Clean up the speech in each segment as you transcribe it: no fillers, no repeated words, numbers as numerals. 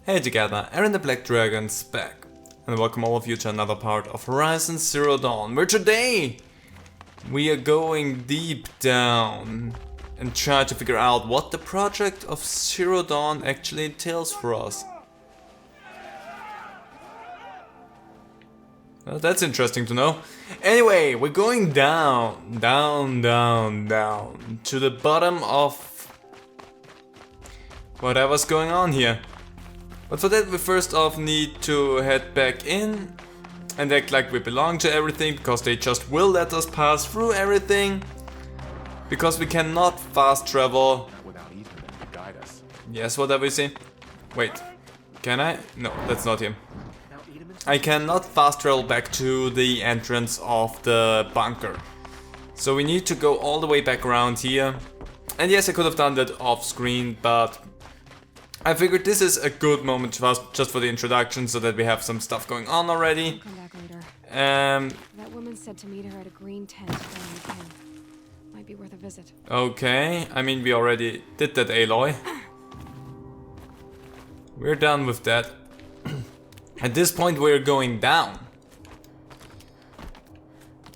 Hey together, Aaron the Black Dragon's back, and welcome all of you to another part of Horizon Zero Dawn, where today we are going deep down and try to figure out what the project of Zero Dawn actually entails for us. Well, that's interesting to know. Anyway, we're going down to the bottom of whatever's going on here. But for that we first off need to head back in and act like we belong to everything, because they just will let us pass through everything. Because we cannot fast travel without Ethernet to guide us. Yes, whatever you see. Wait, can I? No, that's not him. I cannot fast travel back to the entrance of the bunker. So we need to go all the way back around here. And yes, I could have done that off screen, but I figured this is a good moment for us, just for the introduction, so that we have some stuff going on already. Come back later. That woman said to meet her at a green tent around the camp. Might be worth a visit. Okay, I mean we already did that, Aloy. We're done with that. At this point we're going down.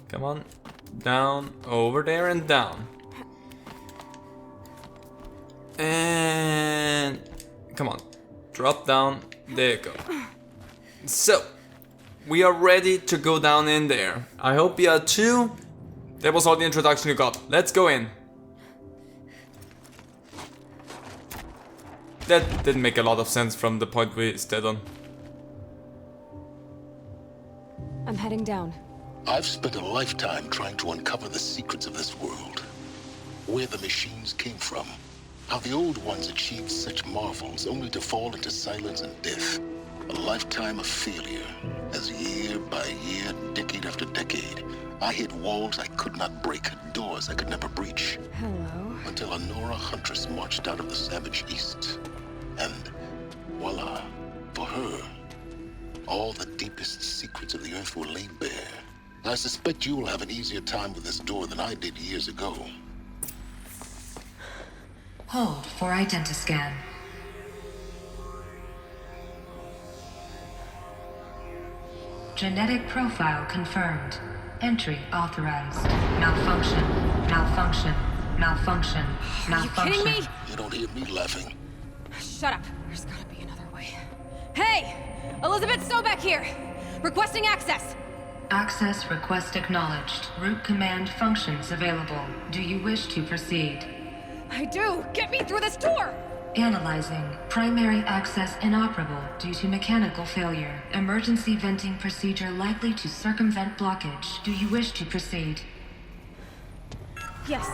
Come on, down, over there and down. And come on, drop down, there you go. So, we are ready to go down in there. I hope you are too. That was all the introduction you got. Let's go in. That didn't make a lot of sense from the point we stood on. I'm heading down. I've spent a lifetime trying to uncover the secrets of this world. Where the machines came from. How the old ones achieved such marvels only to fall into silence and death. A lifetime of failure, as year by year, decade after decade, I hit walls I could not break, doors I could never breach. Hello. Until a Nora huntress marched out of the savage east. And voila, for her, all the deepest secrets of the earth were laid bare. I suspect you will have an easier time with this door than I did years ago. Hold for identiscan. Genetic profile confirmed. Entry authorized. Malfunction. Malfunction. Malfunction. Malfunction. Are you kidding me? You don't hear me laughing. Shut up. There's gotta be another way. Hey! Elizabeth Sobek here! Requesting access! Access request acknowledged. Root command functions available. Do you wish to proceed? I do! Get me through this door! Analyzing. Primary access inoperable due to mechanical failure. Emergency venting procedure likely to circumvent blockage. Do you wish to proceed? Yes.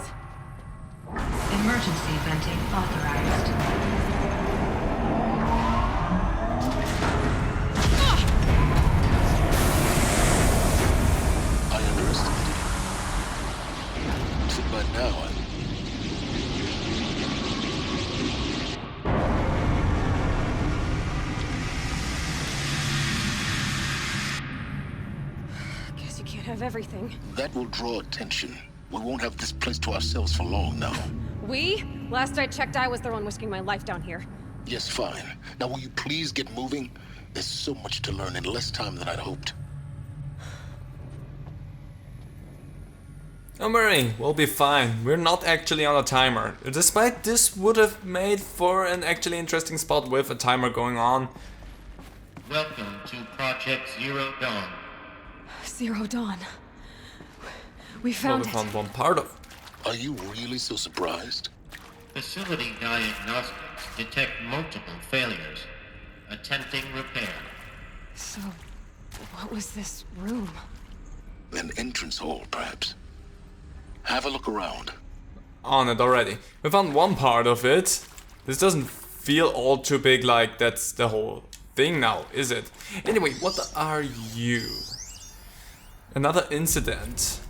Emergency venting authorized. I underestimated you. Too bad now, Guess you can't have everything. That will draw attention. We won't have this place to ourselves for long now. We? Last I checked, I was the one risking my life down here. Yes, fine. Now will you please get moving? There's so much to learn in less time than I'd hoped. Don't worry, we'll be fine. We're not actually on a timer. Despite this would have made for an actually interesting spot with a timer going on. Welcome to Project Zero Dawn. Zero Dawn. We Well, found we it. found one part of. Are you really so surprised? Facility diagnostics detect multiple failures. Attempting repair. So, what was this room? An entrance hall, perhaps. Have a look around. On it already. We found one part of it. This doesn't feel all too big like that's the whole thing now, is it? Anyway, what are you? Another incident.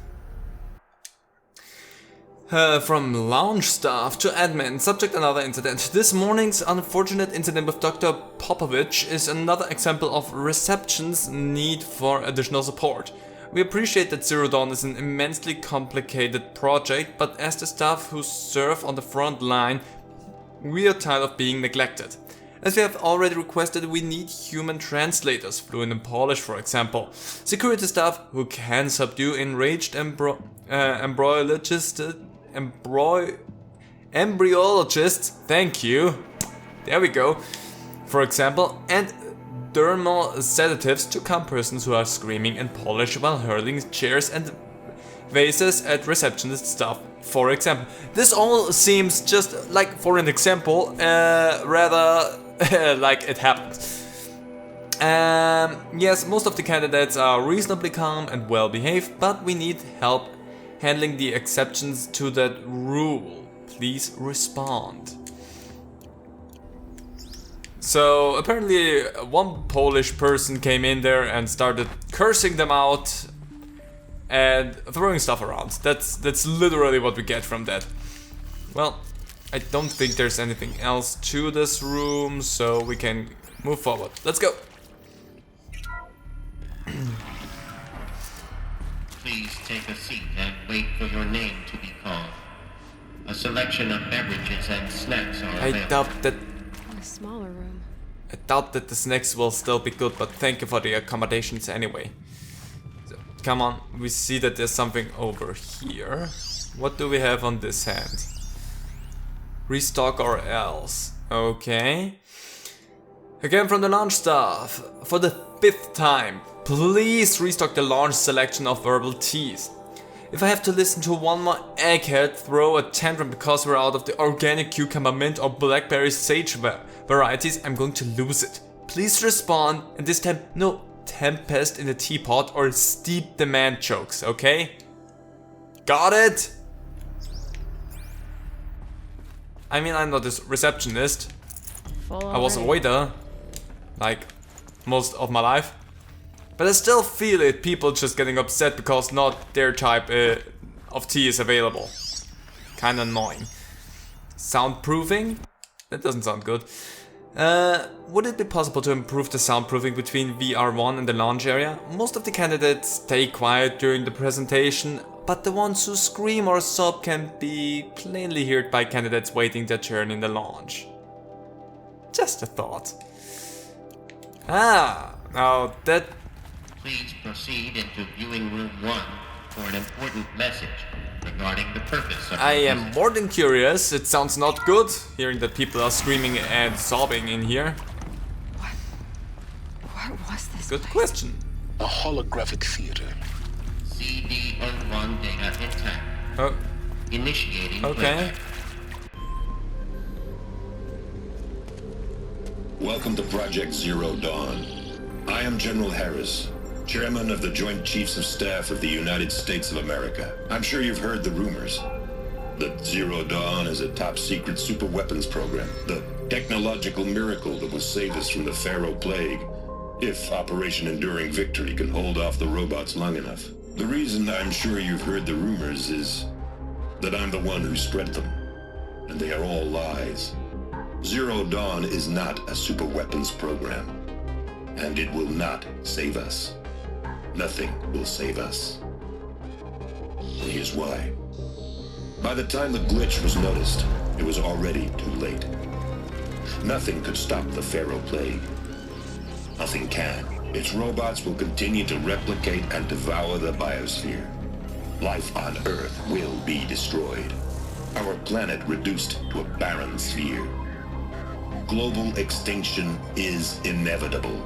From lounge staff to admin, subject another incident. This morning's unfortunate incident with Dr. Popovich is another example of reception's need for additional support. We appreciate that Zero Dawn is an immensely complicated project, but as the staff who serve on the front line, we are tired of being neglected. As we have already requested, we need human translators, fluent in Polish for example. Security staff who can subdue enraged embryologists, thank you, there we go, for example, and dermal sedatives to calm persons who are screaming in Polish while hurling chairs and vases at receptionist staff, for example. This all seems just like, for an example, rather like it happens. Yes, most of the candidates are reasonably calm and well behaved, but we need help handling the exceptions to that rule. Please respond. So apparently one Polish person came in there and started cursing them out and throwing stuff around. That's literally what we get from that. Well, I don't think there's anything else to this room, so we can move forward. Let's go. Please take a seat and wait for your name to be called. A selection of beverages and snacks are available. A smaller room. I doubt that the snacks will still be good, but thank you for the accommodations anyway. So, come on, we see that there's something over here. What do we have on this hand? Restock or else. Okay. Again from the launch staff. For the 5th time, please restock the launch selection of verbal teas. If I have to listen to one more egghead throw a tantrum because we're out of the organic cucumber mint or blackberry sage varieties, I'm going to lose it. Please respond, and this time no tempest in the teapot or steep demand jokes, okay? Got it? I mean, I'm not a receptionist. I was a waiter, like most of my life. But I still feel it, people just getting upset because not their type of tea is available. Kinda annoying. Soundproofing? That doesn't sound good. Would it be possible to improve the soundproofing between VR1 and the lounge area? Most of the candidates stay quiet during the presentation, but the ones who scream or sob can be plainly heard by candidates waiting their turn in the lounge. Just a thought. Now that... Please proceed into viewing room 1 for an important message regarding the purpose of I your am visit. more than curious. It sounds not good, hearing that people are screaming and sobbing in here. What was this Good place? question. A holographic theater. CD01 data intact. Oh, Initiating okay. playback. Welcome to Project Zero Dawn. I am General Harris, Chairman of the Joint Chiefs of Staff of the United States of America. I'm sure you've heard the rumors that Zero Dawn is a top-secret superweapons program, the technological miracle that will save us from the Pharaoh Plague, if Operation Enduring Victory can hold off the robots long enough. The reason I'm sure you've heard the rumors is that I'm the one who spread them, and they are all lies. Zero Dawn is not a superweapons program, and it will not save us. Nothing will save us. And here's why. By the time the glitch was noticed, it was already too late. Nothing could stop the Pharaoh Plague. Nothing can. Its robots will continue to replicate and devour the biosphere. Life on Earth will be destroyed. Our planet reduced to a barren sphere. Global extinction is inevitable.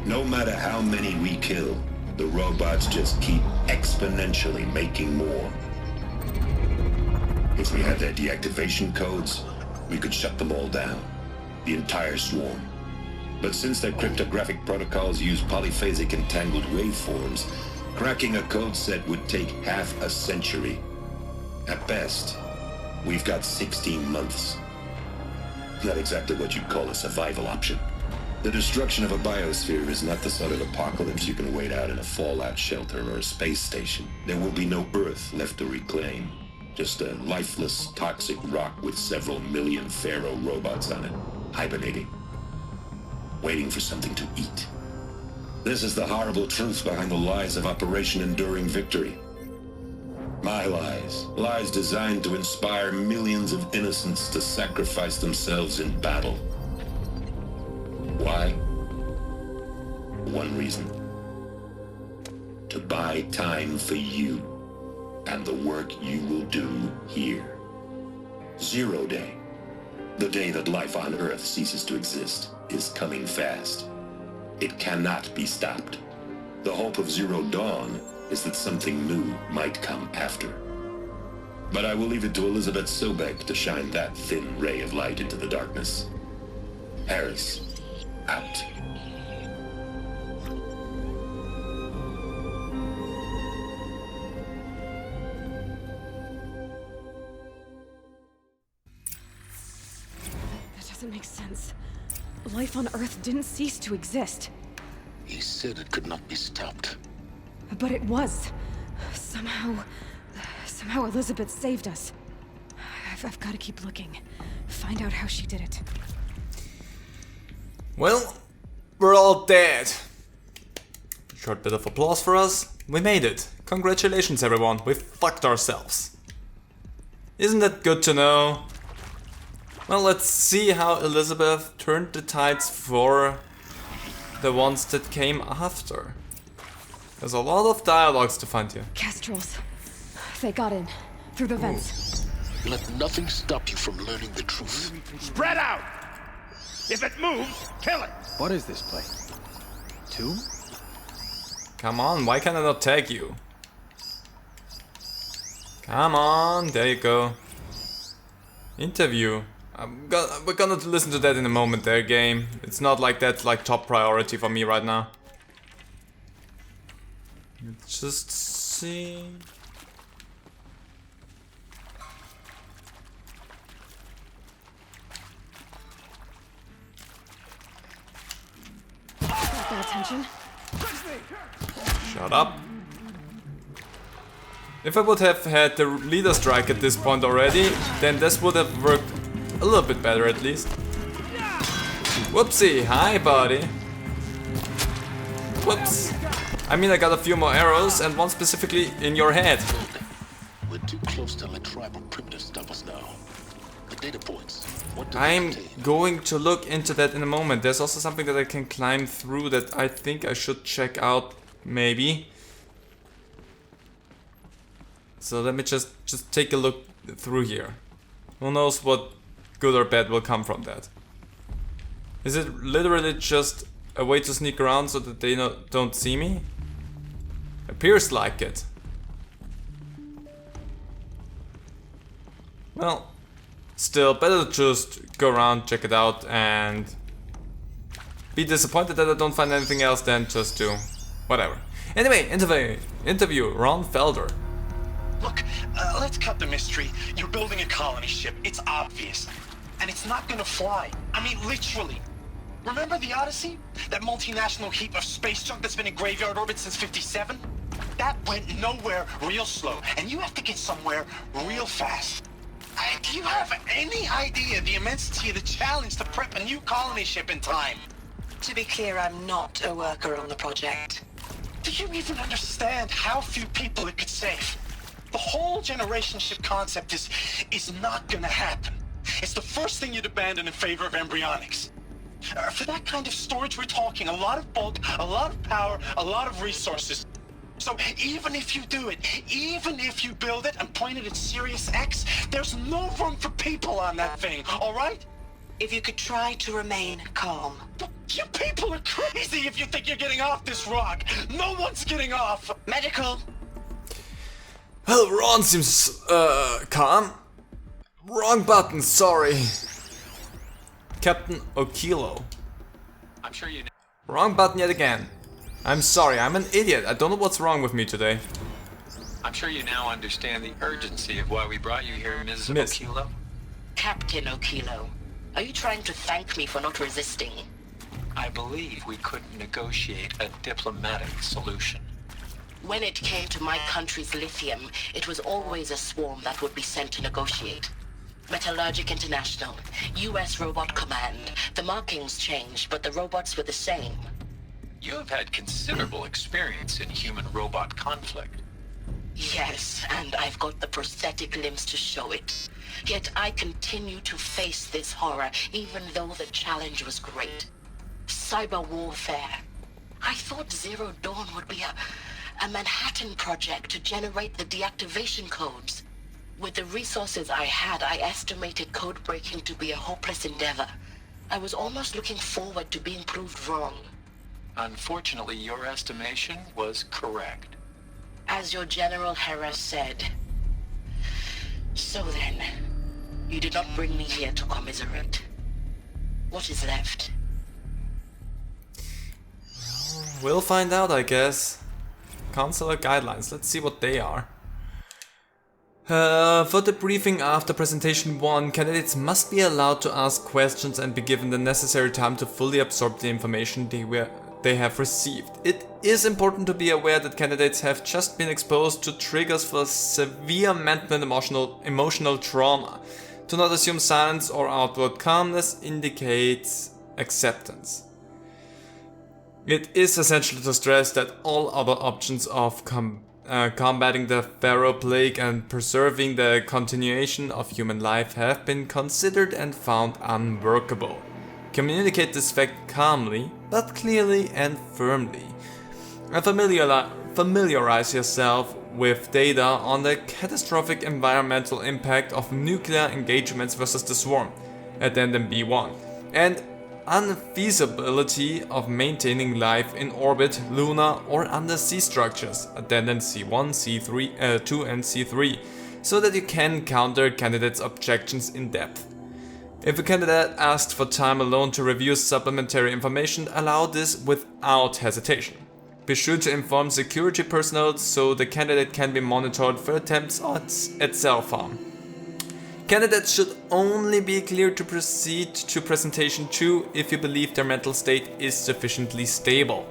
No matter how many we kill, the robots just keep exponentially making more. If we had their deactivation codes, we could shut them all down, the entire swarm. But since their cryptographic protocols use polyphasic entangled waveforms, cracking a code set would take half a century. At best, we've got 16 months. Not exactly what you'd call a survival option. The destruction of a biosphere is not the sort of apocalypse you can wait out in a fallout shelter or a space station. There will be no Earth left to reclaim. Just a lifeless, toxic rock with several million Pharaoh robots on it, hibernating, waiting for something to eat. This is the horrible truth behind the lies of Operation Enduring Victory. My lies. Lies designed to inspire millions of innocents to sacrifice themselves in battle. one reason. To buy time for you and the work you will do here. 0 Day, the day that life on Earth ceases to exist, is coming fast. It cannot be stopped. The hope of Zero Dawn is that something new might come after. But I will leave it to Elizabeth Sobek to shine that thin ray of light into the darkness. Harris, out. That doesn't make sense. Life on Earth didn't cease to exist. He said it could not be stopped. But it was. Somehow Elizabeth saved us. I've got to keep looking. Find out how she did it. Well, we're all dead. Short bit of applause for us. We made it. Congratulations everyone, we fucked ourselves. Isn't that good to know? Well, let's see how Elizabeth turned the tides for the ones that came after. There's a lot of dialogues to find here. Castrals. They got in. Through the vents. Let nothing stop you from learning the truth. Spread out! If it moves, kill it! What is this place? Two? Come on, why can I not tag you? Come on, there you go. Interview. We're gonna listen to that in a moment there, game. It's not like that's like top priority for me right now. Let's just see. Got their attention. Shut up. If I would have had the leader strike at this point already, then this would have worked a little bit better at least. Whoopsie, hi buddy. Whoops. I mean, I got a few more arrows and one specifically in your head. We're too close to let tribal primitives stop us now. The data points. What do they I'm contain? going to look into that in a moment. There's also something that I can climb through that I think I should check out, maybe. So let me just take a look through here. Who knows what good or bad will come from that. Is it literally just a way to sneak around so that they don't see me? Appears like it. Well, still better to just go around, check it out, and be disappointed that I don't find anything else than just do whatever. Anyway, interview Ron Felder. Look, let's cut the mystery. You're building a colony ship. It's obvious. And it's not gonna fly. I mean, literally. Remember the Odyssey? That multinational heap of space junk that's been in graveyard orbit since '57? That went nowhere real slow. And you have to get somewhere real fast. Do you have any idea the immensity of the challenge to prep a new colony ship in time? To be clear, I'm not a worker on the project. Do you even understand how few people it could save? The whole generation ship concept is not gonna happen. It's the first thing you'd abandon in favor of embryonics. For that kind of storage, we're talking a lot of bulk, a lot of power, a lot of resources. So even if you do it, even if you build it and point it at Sirius X, there's no room for people on that thing, all right? If you could try to remain calm. But you people are crazy if you think you're getting off this rock. No one's getting off. Medical. Well, Ron seems calm. Wrong button, sorry. Captain Akilo. I'm sure you know. Wrong button yet again. I'm sorry, I'm an idiot. I don't know what's wrong with me today. I'm sure you now understand the urgency of why we brought you here, Ms. Miss. Akilo. Captain Akilo, are you trying to thank me for not resisting? I believe we couldn't negotiate a diplomatic solution. When it came to my country's lithium, it was always a swarm that would be sent to negotiate. Metallurgic International, US Robot Command. The markings changed, but the robots were the same. You have had considerable experience in human-robot conflict. Yes, and I've got the prosthetic limbs to show it. Yet I continue to face this horror, even though the challenge was great. Cyber warfare. I I thought Zero Dawn would be a Manhattan project to generate the deactivation codes. With the resources I had, I estimated code breaking to be a hopeless endeavor. I was almost looking forward to being proved wrong. Unfortunately, your estimation was correct. As your General Harris said. So then, you did not bring me here to commiserate. What is left? We'll find out, I guess. Counselor guidelines, let's see what they are. For the briefing after presentation 1, candidates must be allowed to ask questions and be given the necessary time to fully absorb the information they have received. It is important to be aware that candidates have just been exposed to triggers for severe mental and emotional trauma. To not assume silence or outward calmness indicates acceptance. It is essential to stress that all other options of combating the Pharaoh plague and preserving the continuation of human life have been considered and found unworkable. Communicate this fact calmly, but clearly and firmly. And familiarize yourself with data on the catastrophic environmental impact of nuclear engagements versus the swarm, Addendum B1, and unfeasibility of maintaining life in orbit, lunar or undersea structures, Addendum C1, C3, 2 and C3, so that you can counter candidates' objections in depth. If a candidate asks for time alone to review supplementary information, allow this without hesitation. Be sure to inform security personnel so the candidate can be monitored for attempts at self-harm. Candidates should only be cleared to proceed to presentation 2 if you believe their mental state is sufficiently stable.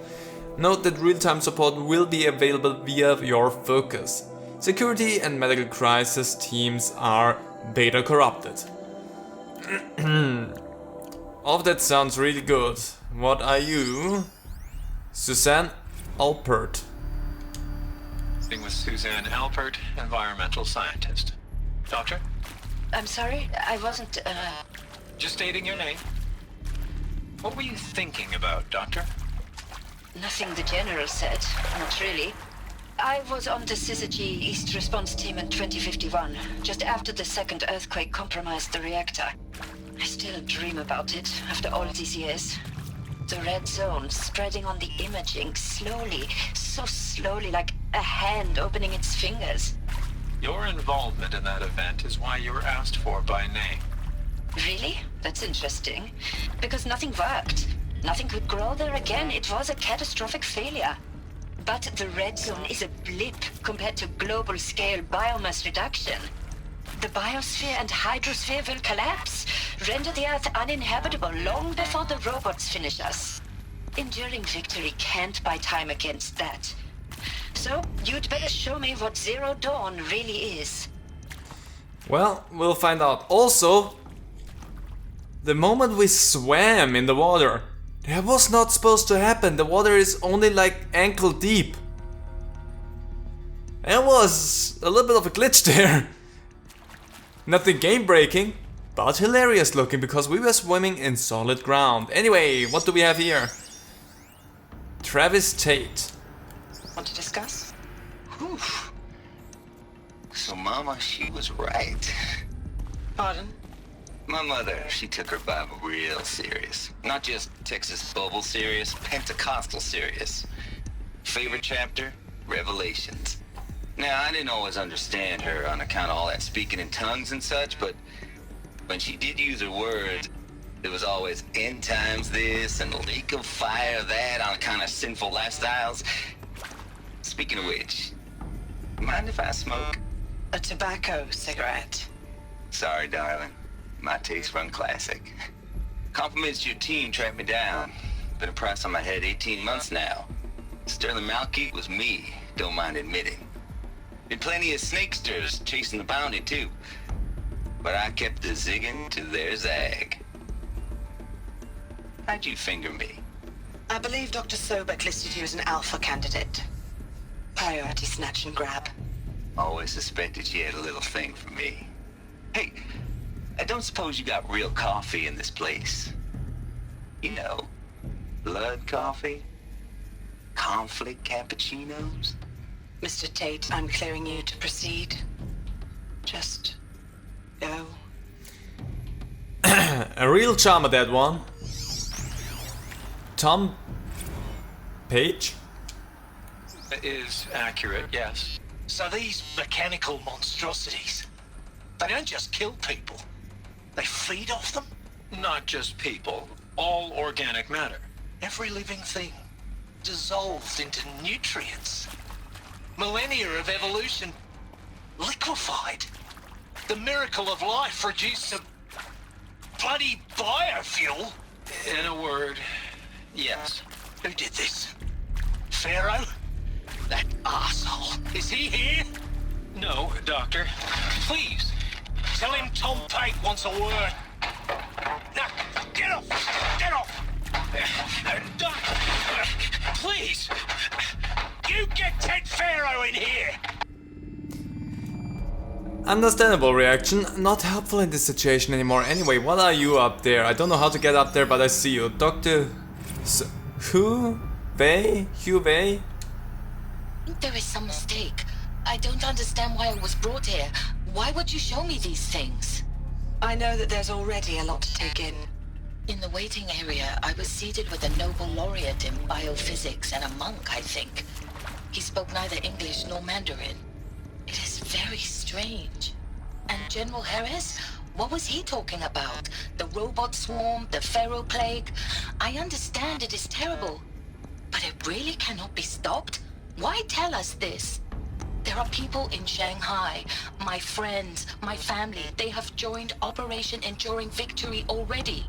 Note that real-time support will be available via your focus. Security and medical crisis teams are beta corrupted. All of that sounds really good. What are you? Suzanne Alpert. Speaking with Suzanne Alpert, environmental scientist. Doctor? I'm sorry, I wasn't, Just stating your name. What were you thinking about, Doctor? Nothing the General said, not really. I was on the Syzygy East Response Team in 2051, just after the second earthquake compromised the reactor. I still dream about it, after all these years. The red zone spreading on the imaging, slowly, so slowly, like a hand opening its fingers. Your involvement in that event is why you were asked for by name. Really? That's interesting. Because nothing worked. Nothing could grow there again. It was a catastrophic failure. But the red zone is a blip compared to global-scale biomass reduction. The biosphere and hydrosphere will collapse, render the Earth uninhabitable long before the robots finish us. Enduring victory can't buy time against that. So, you'd better show me what Zero Dawn really is. Well, we'll find out. Also, the moment we swam in the water, that was not supposed to happen. The water is only like ankle deep. There was a little bit of a glitch there. Nothing game breaking, but hilarious looking because we were swimming in solid ground. Anyway, what do we have here? Travis Tate. Want to discuss? Whew. So Mama, she was right. Pardon? My mother, she took her Bible real serious. Not just Texas Bubble serious, Pentecostal serious. Favorite chapter? Revelations. Now, I didn't always understand her on account of all that speaking in tongues and such, but when she did use her words, there was always end times this and lake of fire that on account of sinful lifestyles. Speaking of which, mind if I smoke? A tobacco cigarette. Sorry, darling. My taste run classic. Compliments to your team tracked me down. Been a price on my head 18 months now. Sterling Malkeet was me, don't mind admitting. Been plenty of snakesters chasing the bounty too. But I kept the zigging to their zag. How'd you finger me? I believe Dr. Sobek listed you as an alpha candidate. Priority snatch and grab. Always suspected she had a little thing for me. Hey, I don't suppose you got real coffee in this place. You know, blood coffee? conflict cappuccinos? Mr. Tate, I'm clearing you to proceed. Just go. A real charmer, that one. Tom Page? Is accurate, yes. So these mechanical monstrosities, they don't just kill people. They feed off them? Not just people. All organic matter. Every living thing dissolved into nutrients. Millennia of evolution liquefied. The miracle of life reduced to bloody biofuel. In a word, yes. Who did this? Pharaoh? That asshole. Is he here? No, Doctor. Please, tell him Tom Pate wants a word. Now, get off! Get off! Doctor, please, you get Ted Pharaoh in here! Understandable reaction, not helpful in this situation anymore. Anyway, what are you up there? I don't know how to get up there, but I see you. Dr. Hubei? There is some mistake. I don't understand why I was brought here. Why would you show me these things? I know that there's already a lot to take in. In the waiting area, I was seated with a Nobel laureate in biophysics and a monk, I think. He spoke neither English nor Mandarin. It is very strange. And General Harris? What was he talking about? The robot swarm? The Pharaoh plague? I understand it is terrible. But it really cannot be stopped? Why tell us this? There are people in Shanghai, my friends, my family. They have joined Operation Enduring Victory already.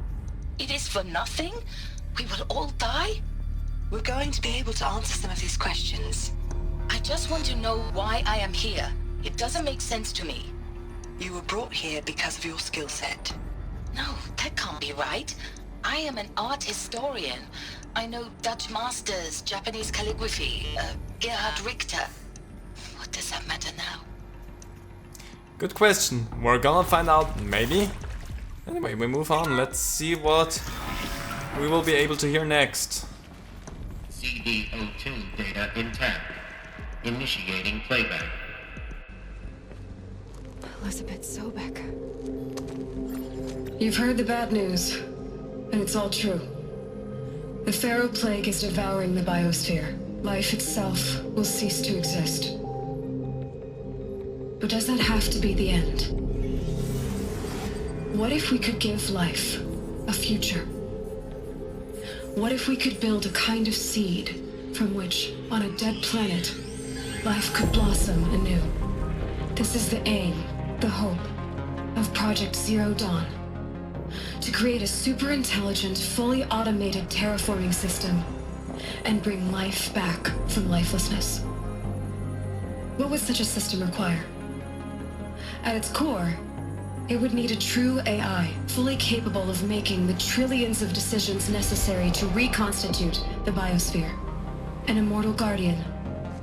It is for nothing? We will all die? We're going to be able to answer some of these questions. I just want to know why I am here. It doesn't make sense to me. You were brought here because of your skill set. No, that can't be right. I am an art historian. I know Dutch masters, Japanese calligraphy, Gerhard Richter. What does that matter now? Good question. We're gonna find out, maybe? Anyway, we move on. Let's see what we will be able to hear next. CD02 data intact. Initiating playback. Elizabeth Sobek. You've heard the bad news, and it's all true. The Pharaoh plague is devouring the biosphere. Life itself will cease to exist. But does that have to be the end? What if we could give life a future? What if we could build a kind of seed from which, on a dead planet, life could blossom anew? This is the aim, the hope, of Project Zero Dawn. To create a super-intelligent, fully automated terraforming system and bring life back from lifelessness. What would such a system require? At its core, it would need a true AI, fully capable of making the trillions of decisions necessary to reconstitute the biosphere. An immortal guardian,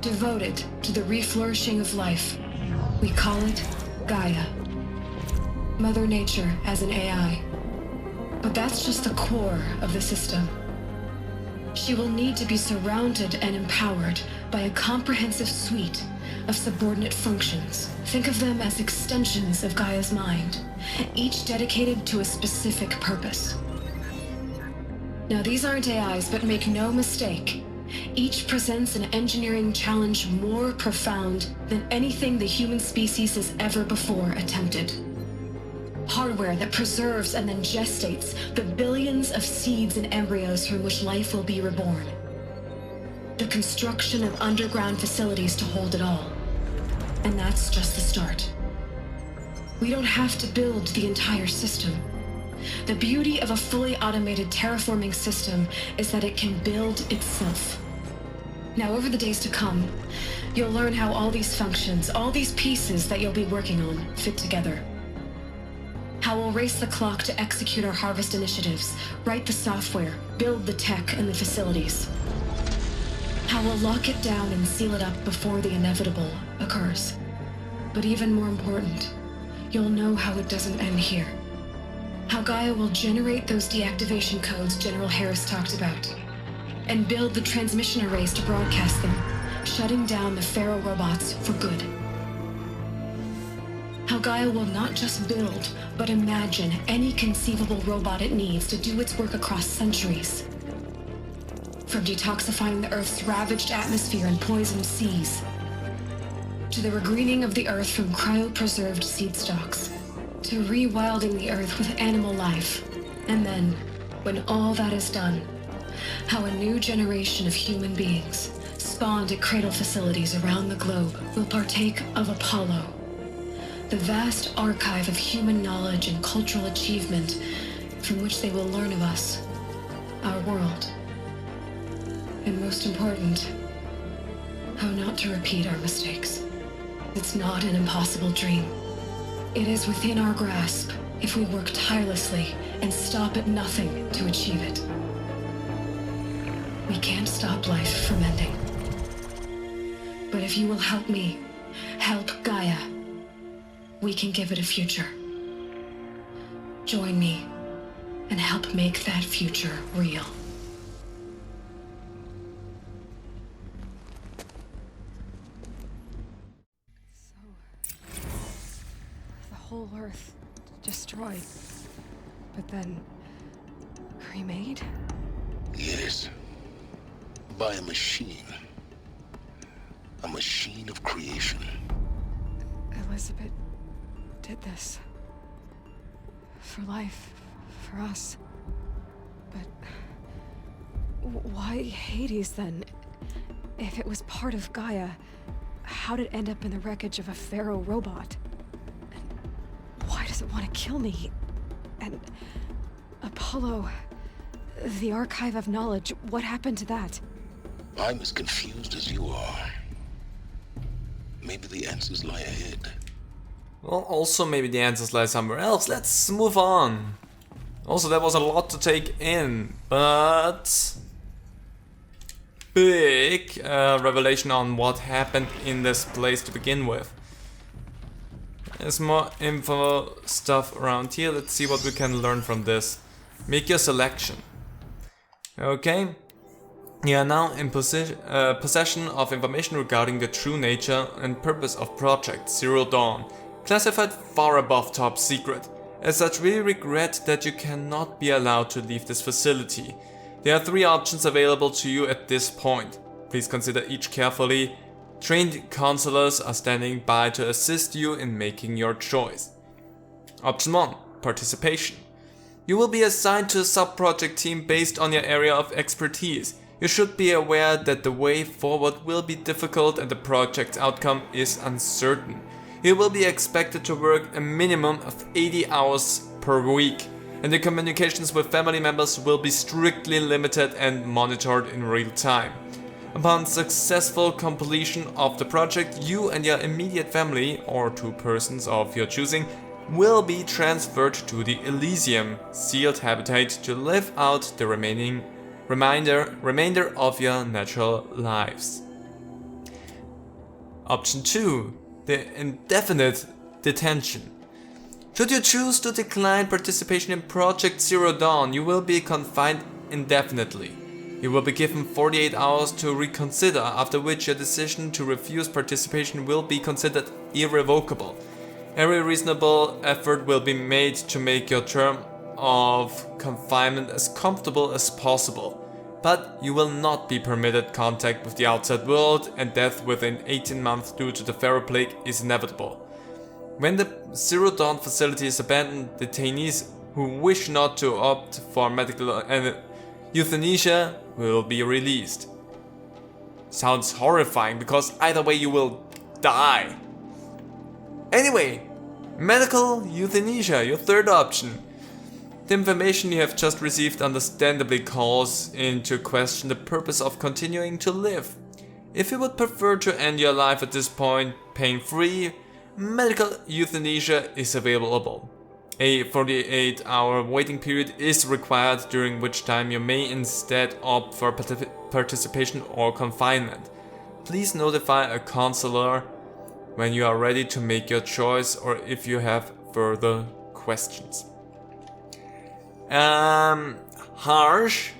devoted to the reflourishing of life. We call it Gaia. Mother Nature as an AI. But that's just the core of the system. She will need to be surrounded and empowered by a comprehensive suite of subordinate functions. Think of them as extensions of Gaia's mind, each dedicated to a specific purpose. Now, these aren't AIs, but make no mistake, each presents an engineering challenge more profound than anything the human species has ever before attempted. Hardware that preserves and then gestates the billions of seeds and embryos from which life will be reborn. The construction of underground facilities to hold it all. And that's just the start. We don't have to build the entire system. The beauty of a fully automated terraforming system is that it can build itself. Now, over the days to come, you'll learn how all these functions, all these pieces that you'll be working on, fit together. How we'll race the clock to execute our harvest initiatives, write the software, build the tech and the facilities. How we'll lock it down and seal it up before the inevitable occurs. But even more important, you'll know how it doesn't end here. How Gaia will generate those deactivation codes General Harris talked about. and build the transmission arrays to broadcast them, shutting down the Pharaoh robots for good. How Gaia will not just build, but imagine any conceivable robot it needs to do its work across centuries. From detoxifying the Earth's ravaged atmosphere and poisoned seas, to the regreening of the Earth from cryopreserved seed stalks, to rewilding the Earth with animal life. And then, when all that is done, how a new generation of human beings, spawned at cradle facilities around the globe, will partake of Apollo, the vast archive of human knowledge and cultural achievement from which they will learn of us, our world. And most important, how not to repeat our mistakes. It's not an impossible dream. It is within our grasp if we work tirelessly and stop at nothing to achieve it. We can't stop life from ending. But if you will help me, help Gaia, we can give it a future. Join me and help make that future real. The whole Earth destroyed, but then remade? Yes. By a machine. A machine of creation. Elizabeth did this. For life, for us. But why Hades then? If it was part of Gaia, how'd it end up in the wreckage of a Pharaoh robot? And why does it want to kill me? And Apollo, the archive of knowledge, what happened to that? I'm as confused as you are. Maybe the answers lie ahead. Well, also maybe the answers lie somewhere else. Let's move on. Also, that was a lot to take in, but big revelation on what happened in this place to begin with. There's more info stuff around here. Let's see what we can learn from this. Make your selection. Okay. You are now in possession of information regarding the true nature and purpose of Project Zero Dawn, classified far above top secret. As such, we regret that you cannot be allowed to leave this facility. There are 3 options available to you at this point. Please consider each carefully. Trained counselors are standing by to assist you in making your choice. Option 1. Participation. You will be assigned to a sub-project team based on your area of expertise. You should be aware that the way forward will be difficult and the project's outcome is uncertain. You will be expected to work a minimum of 80 hours per week, and the communications with family members will be strictly limited and monitored in real time. Upon successful completion of the project, you and your immediate family, or 2 persons of your choosing, will be transferred to the Elysium sealed habitat to live out the remainder of your natural lives. Option 2. The indefinite detention. Should you choose to decline participation in Project Zero Dawn, you will be confined indefinitely. You will be given 48 hours to reconsider, after which your decision to refuse participation will be considered irrevocable. Every reasonable effort will be made to make your term of confinement as comfortable as possible, but you will not be permitted contact with the outside world, and death within 18 months due to the Pharaoh plague is inevitable. When the Zero Dawn facility is abandoned, detainees who wish not to opt for medical euthanasia will be released. Sounds horrifying, because either way you will die. Anyway, medical euthanasia, your third option. The information you have just received understandably calls into question the purpose of continuing to live. If you would prefer to end your life at this point pain-free, medical euthanasia is available. A 48-hour waiting period is required, during which time you may instead opt for participation or confinement. Please notify a counselor when you are ready to make your choice, or if you have further questions. Harsh.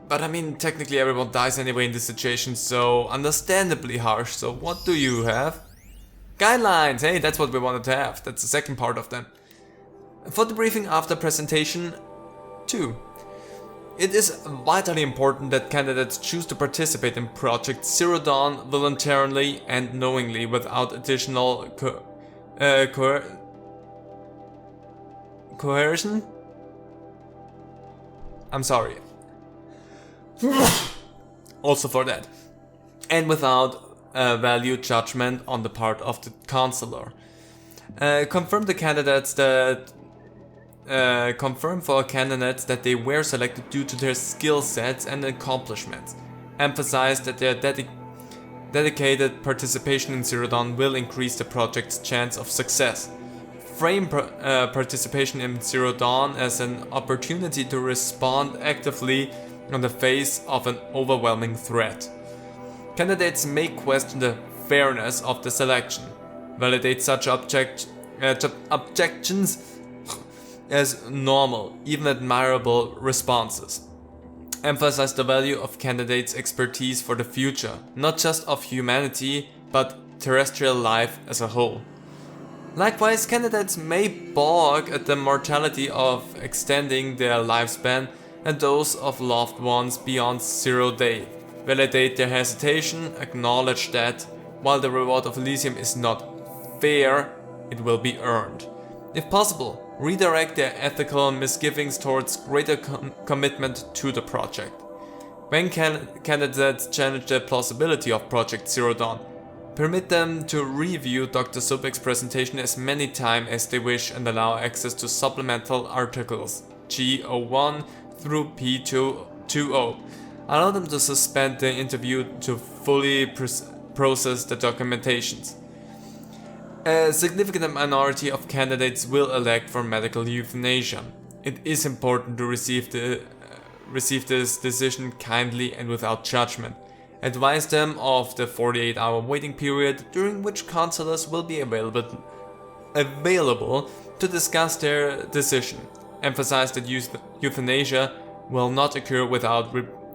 But I mean, technically everyone dies anyway in this situation, so understandably harsh. So what do you have? Guidelines! Hey, that's what we wanted to have. That's the second part of them. For the briefing after presentation 2. It is vitally important that candidates choose to participate in Project Zero Dawn voluntarily and knowingly without additional coercion? I'm sorry. Also for that. And without value judgment on the part of the counselor. Confirm for candidates that they were selected due to their skill sets and accomplishments. Emphasize that their dedicated participation in Zero Dawn will increase the project's chance of success. Frame participation in Zero Dawn as an opportunity to respond actively in the face of an overwhelming threat. Candidates may question the fairness of the selection, validate such objections as normal, even admirable responses. Emphasize the value of candidates' expertise for the future, not just of humanity, but terrestrial life as a whole. Likewise, candidates may balk at the mortality of extending their lifespan and those of loved ones beyond 0 day. Validate their hesitation, acknowledge that, while the reward of Elysium is not fair, it will be earned. If possible, redirect their ethical misgivings towards greater commitment to the project. When candidates challenge the plausibility of Project Zero Dawn, permit them to review Dr. Sobek's presentation as many times as they wish and allow access to supplemental articles G01 through P220. Allow them to suspend the interview to fully process the documentations. A significant minority of candidates will elect for medical euthanasia. It is important to receive this decision kindly and without judgment. Advise them of the 48-hour waiting period during which counselors will be available to discuss their decision. Emphasize that euthanasia will not occur without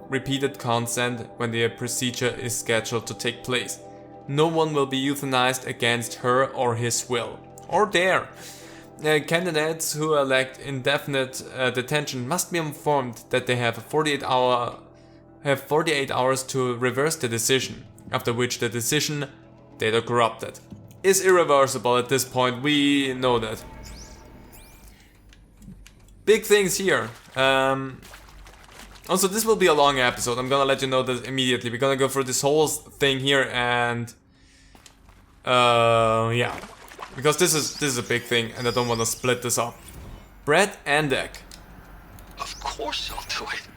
repeated consent when the procedure is scheduled to take place. No one will be euthanized against her or his will. Or their. Candidates who elect indefinite detention must be informed that they have 48 hours to reverse the decision, after which the decision, data corrupted, is irreversible at this point. We know that. Big things here. Also, this will be a long episode. I'm gonna let you know this immediately. We're gonna go through this whole thing here and yeah, because this is a big thing and I don't want to split this up. Brett and Deck. Of course I'll do it.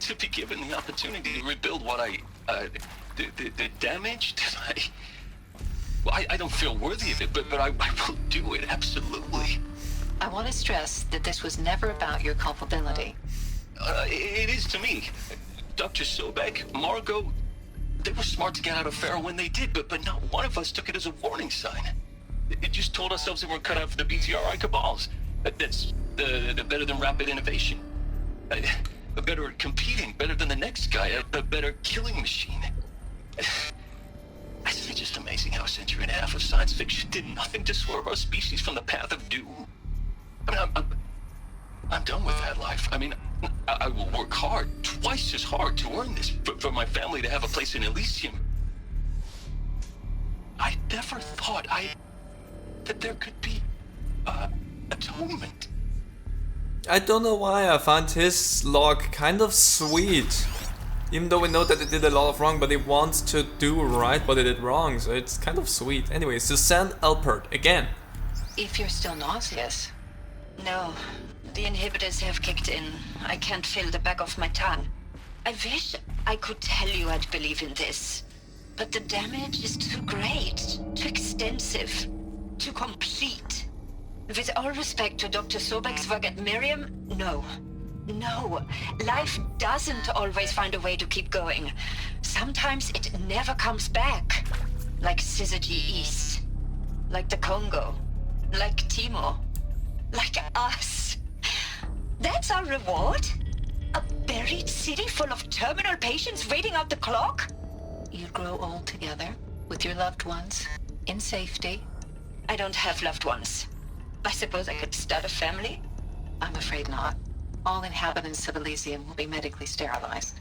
To be given the opportunity to rebuild what the damage that I don't feel worthy of it, but I will do it, absolutely. I want to stress that this was never about your culpability. It is to me. Dr. Sobek, Margo, they were smart to get out of Pharaoh when they did, but not one of us took it as a warning sign. It just told ourselves that we're cut out for the BTRI cabals. That's better than rapid innovation. Better at competing, better than the next guy, a better killing machine. It's just amazing how a century and a half of science fiction did nothing to swerve our species from the path of doom. I mean, I'm done with that life. I mean, I will work hard, twice as hard, to earn this, for my family to have a place in Elysium. I never thought that there could be atonement. I don't know why I find his log kind of sweet. Even though we know that they did a lot of wrong, but he wants to do right what they did wrong, so it's kind of sweet. Anyway, Suzanne Alpert, again. If you're still nauseous. No, the inhibitors have kicked in. I can't feel the back of my tongue. I wish I could tell you I'd believe in this. But the damage is too great, too extensive, too complete. With all respect to Dr. Sobek's work at Miriam, no. No, life doesn't always find a way to keep going. Sometimes it never comes back. Like Syzygy East. Like the Congo. Like Timor. Like us. That's our reward? A buried city full of terminal patients waiting out the clock? You'd grow old together, with your loved ones, in safety. I don't have loved ones. I suppose I could start a family? I'm afraid not. All inhabitants of Elysium will be medically sterilized.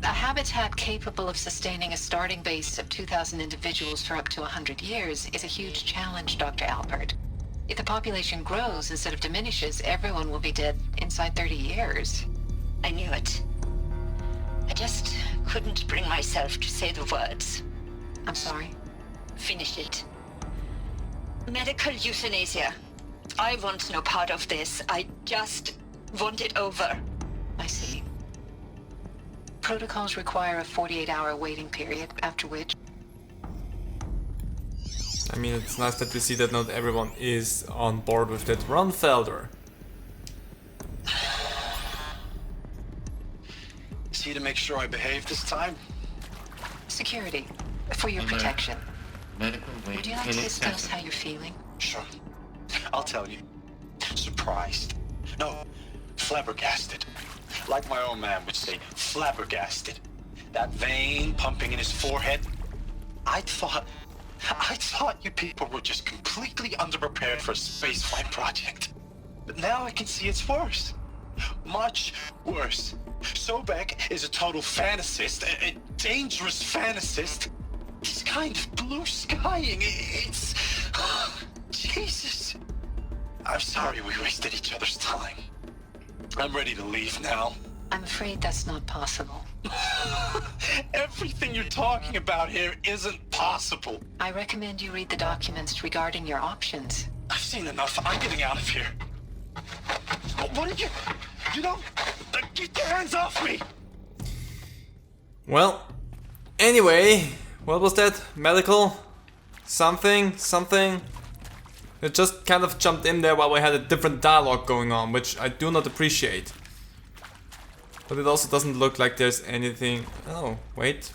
A habitat capable of sustaining a starting base of 2,000 individuals for up to 100 years is a huge challenge, Dr. Alpert. If the population grows instead of diminishes, everyone will be dead inside 30 years. I knew it. I just couldn't bring myself to say the words. I'm sorry. Finish it. Medical euthanasia. I want no part of this. I just want it over. I see. Protocols require a 48-hour waiting period, after which... I mean, it's nice that we see that not everyone is on board with that. Run, Felder. Is he to make sure I behave this time? Security, for your protection. Medical wait Would you like to discuss how you're feeling? Sure. I'll tell you. Surprised. No, flabbergasted. Like my own man would say, flabbergasted. That vein pumping in his forehead. I thought you people were just completely underprepared for a spaceflight project. But now I can see it's worse. Much worse. Sobek is a total fantasist, a dangerous fantasist. He's kind of blue skying. It's... Jesus. I'm sorry we wasted each other's time. I'm ready to leave now. I'm afraid that's not possible. Everything you're talking about here isn't possible. I recommend you read the documents regarding your options. I've seen enough. I'm getting out of here. What did you... You don't... Get your hands off me! Well, anyway, what was that? Medical? Something? It just kind of jumped in there while we had a different dialogue going on, which I do not appreciate. But it also doesn't look like there's anything... Oh, wait.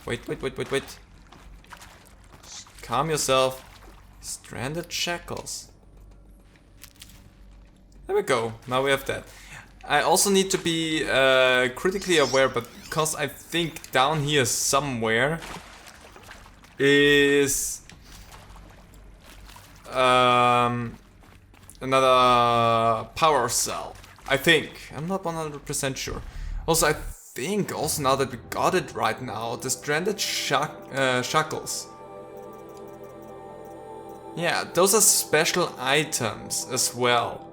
Calm yourself. Stranded shackles. There we go, now we have that. I also need to be critically aware, but because I think down here somewhere is another power cell. I think. I'm not 100% sure. Also, I think also now that we got it right now, the stranded shackles. Yeah, those are special items as well.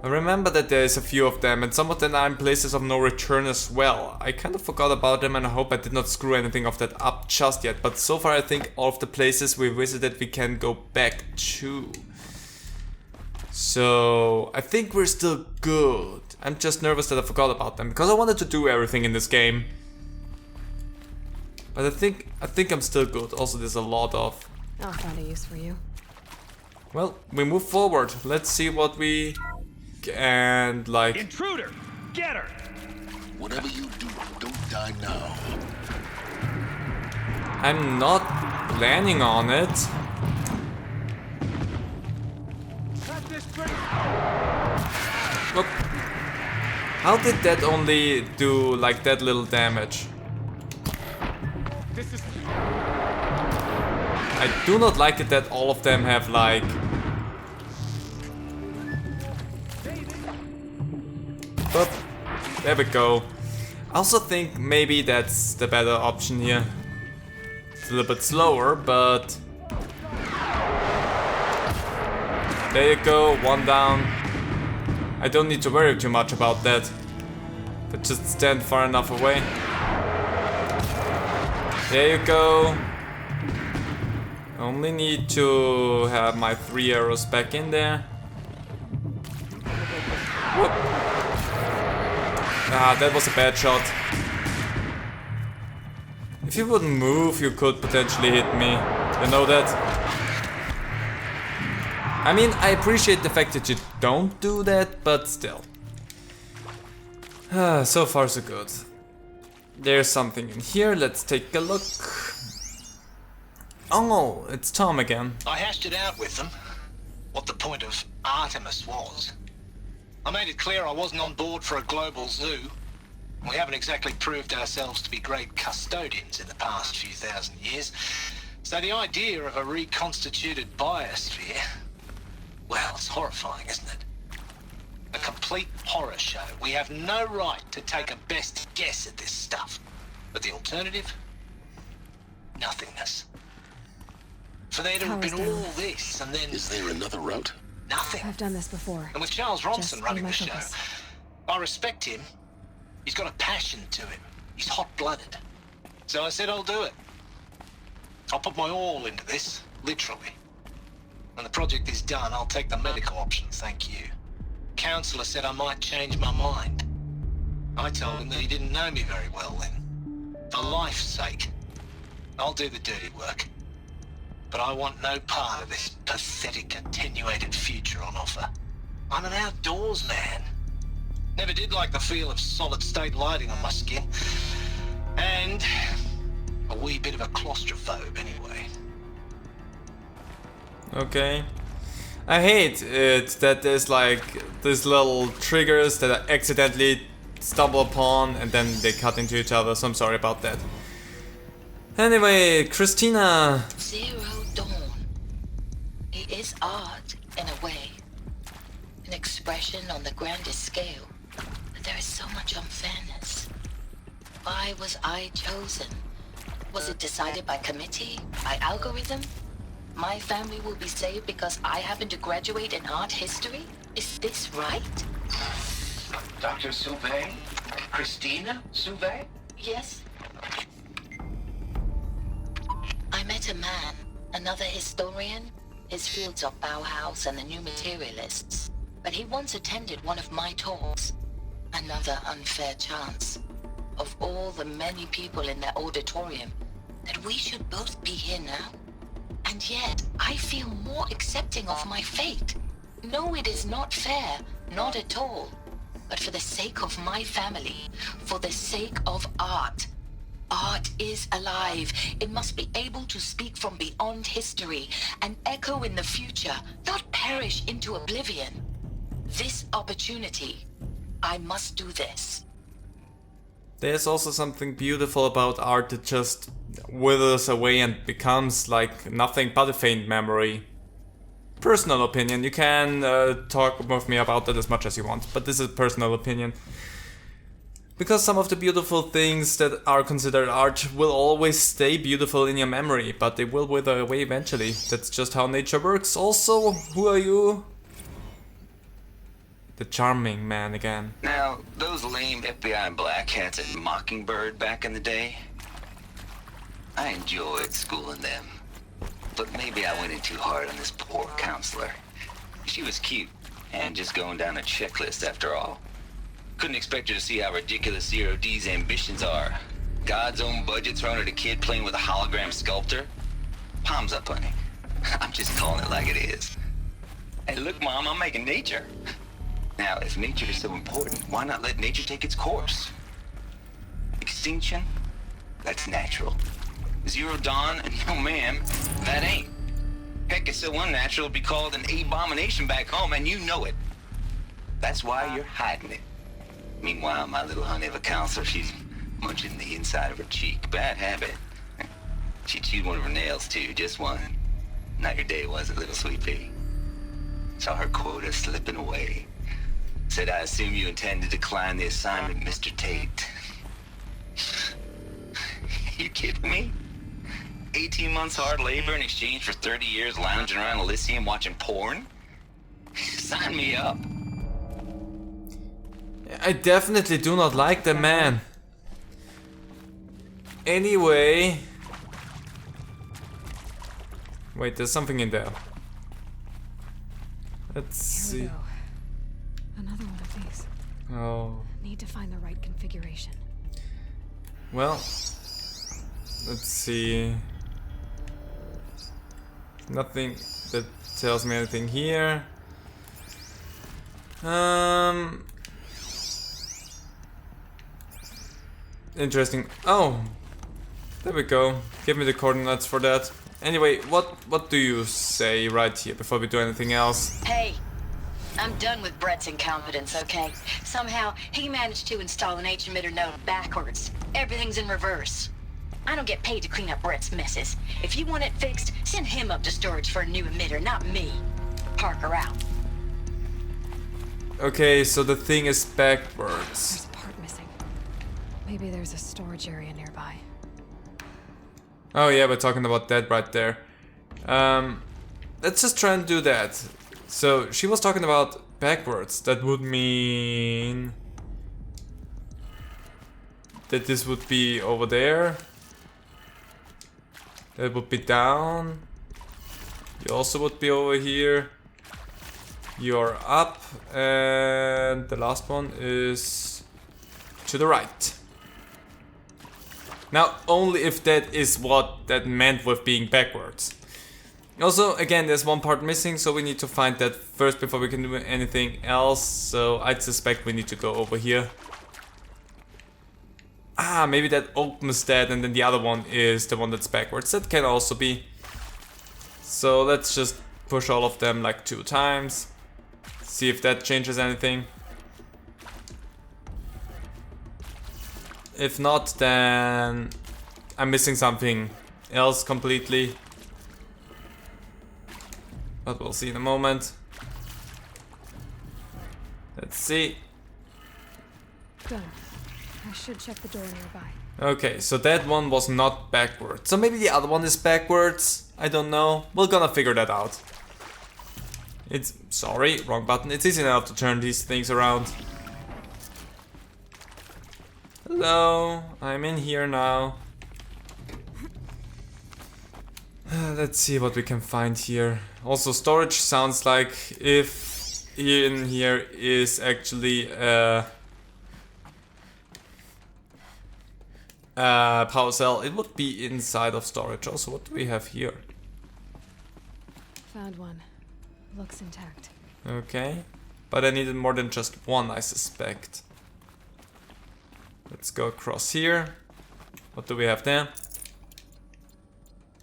I remember that there is a few of them, and some of them are in places of no return as well. I kind of forgot about them, and I hope I did not screw anything of that up just yet. But so far I think all of the places we visited we can go back to. So I think we're still good. I'm just nervous that I forgot about them, because I wanted to do everything in this game. But I think I'm still good. Also, there's a lot of... I'll find a use for you. Well, we move forward. Let's see what we... And like... Intruder! Get her! Whatever you do, don't die now. I'm not planning on it. Look. How did that only do like that little damage? I do not like it that all of them have like... But there we go. I also think maybe that's the better option here. It's a little bit slower, but... There you go, one down. I don't need to worry too much about that. But just stand far enough away. There you go. Only need to have my 3 arrows back in there. Whoop. Ah, that was a bad shot. If you wouldn't move, you could potentially hit me. You know that? I mean, I appreciate the fact that you don't do that, but still. So far so good. There's something in here, let's take a look. Oh, it's Tom again. I hashed it out with them. What the point of Artemis was. I made it clear I wasn't on board for a global zoo. We haven't exactly proved ourselves to be great custodians in the past few thousand years. So the idea of a reconstituted biosphere, well, it's horrifying, isn't it? A complete horror show. We have no right to take a best guess at this stuff. But the alternative? Nothingness. For there to have been all this, and then... Is there another route? Nothing. I've done this before. And with Charles Ronson running the show, focus. I respect him. He's got a passion to him. He's hot-blooded. So I said I'll do it. I'll put my all into this, literally. When the project is done, I'll take the medical option, thank you. Counselor said I might change my mind. I told him that he didn't know me very well then. For life's sake, I'll do the dirty work. But I want no part of this pathetic, attenuated future on offer. I'm an outdoors man. Never did like the feel of solid-state lighting on my skin. And a wee bit of a claustrophobe, anyway. Okay. I hate it that there's like these little triggers that I accidentally stumble upon and then they cut into each other, so I'm sorry about that. Anyway, Christina. Zero Dawn. It is art, in a way. An expression on the grandest scale. But there is so much unfairness. Why was I chosen? Was it decided by committee? By algorithm? My family will be saved because I happen to graduate in art history? Is this right? Dr. Hubei? Christina Hubei? Yes. I met a man, another historian. His fields are Bauhaus and the New Materialists. But he once attended one of my talks. Another unfair chance. Of all the many people in that auditorium, that we should both be here now. And yet, I feel more accepting of my fate. No, it is not fair, not at all. But for the sake of my family, for the sake of art. Art is alive. It must be able to speak from beyond history and echo in the future, not perish into oblivion. This opportunity, I must do this. There's also something beautiful about art that just withers away and becomes like nothing but a faint memory. Personal opinion, you can talk with me about that as much as you want, but this is personal opinion. Because some of the beautiful things that are considered art will always stay beautiful in your memory, but they will wither away eventually. That's just how nature works. Also, who are you? The charming man again. Now, those lame FBI black hats at Mockingbird back in the day, I enjoyed schooling them. But maybe I went in too hard on this poor counselor. She was cute, and just going down a checklist after all. Couldn't expect her to see how ridiculous Zero D's ambitions are. God's own budget thrown at a kid playing with a hologram sculptor? Palms up, honey. I'm just calling it like it is. Hey, look, Mom, I'm making nature. Now, if nature is so important, why not let nature take its course? Extinction? That's natural. Zero Dawn? No, ma'am, that ain't. Heck, it's so unnatural to be called an abomination back home, and you know it. That's why you're hiding it. Meanwhile, my little honey of a counselor, she's munching the inside of her cheek. Bad habit. She chewed one of her nails, too, just one. Not your day, was it, little sweet pea? Saw her quota slipping away. Said, I assume you intend to decline the assignment, Mr. Tate. You kidding me? 18 months hard labor in exchange for 30 years lounging around Elysium watching porn? Sign me up. I definitely do not like the man. Anyway... Wait, there's something in there. Let's see. Here we go. Another one of these. Oh. Need to find the right configuration. Well, let's see. Nothing that tells me anything here. Interesting. Oh, there we go. Give me the coordinates for that. Anyway, what do you say right here before we do anything else? Hey, I'm done with Brett's incompetence, okay? Somehow, he managed to install an H-emitter node backwards. Everything's in reverse. I don't get paid to clean up Brett's messes. If you want it fixed, send him up to storage for a new emitter, not me. Parker out. Okay, so the thing is backwards. There's a part missing. Maybe there's a storage area nearby. Oh yeah, we're talking about that right there. Let's just try and do that. So she was talking about backwards. That would mean that this would be over there. That would be down. You also would be over here. You're up, and the last one is to the right. Now, only if that is what that meant with being backwards. Also, again, there's one part missing, so we need to find that first before we can do anything else. So I'd suspect we need to go over here. Ah, maybe that opens that, and then the other one is the one that's backwards. That can also be. So let's just push all of them like 2 times. See if that changes anything. If not, then I'm missing something else completely. But we'll see in a moment. Let's see. Done. I should check the door nearby. Okay, so that one was not backwards. So maybe the other one is backwards. I don't know. We're gonna figure that out. It's... sorry, wrong button. It's easy enough to turn these things around. Hello, I'm in here now. Let's see what we can find here. Also, storage sounds like if in here is actually a power cell, it would be inside of storage. Also, what do we have here? Found one. Looks intact. Okay, but I needed more than just one, I suspect. Let's go across here. What do we have there?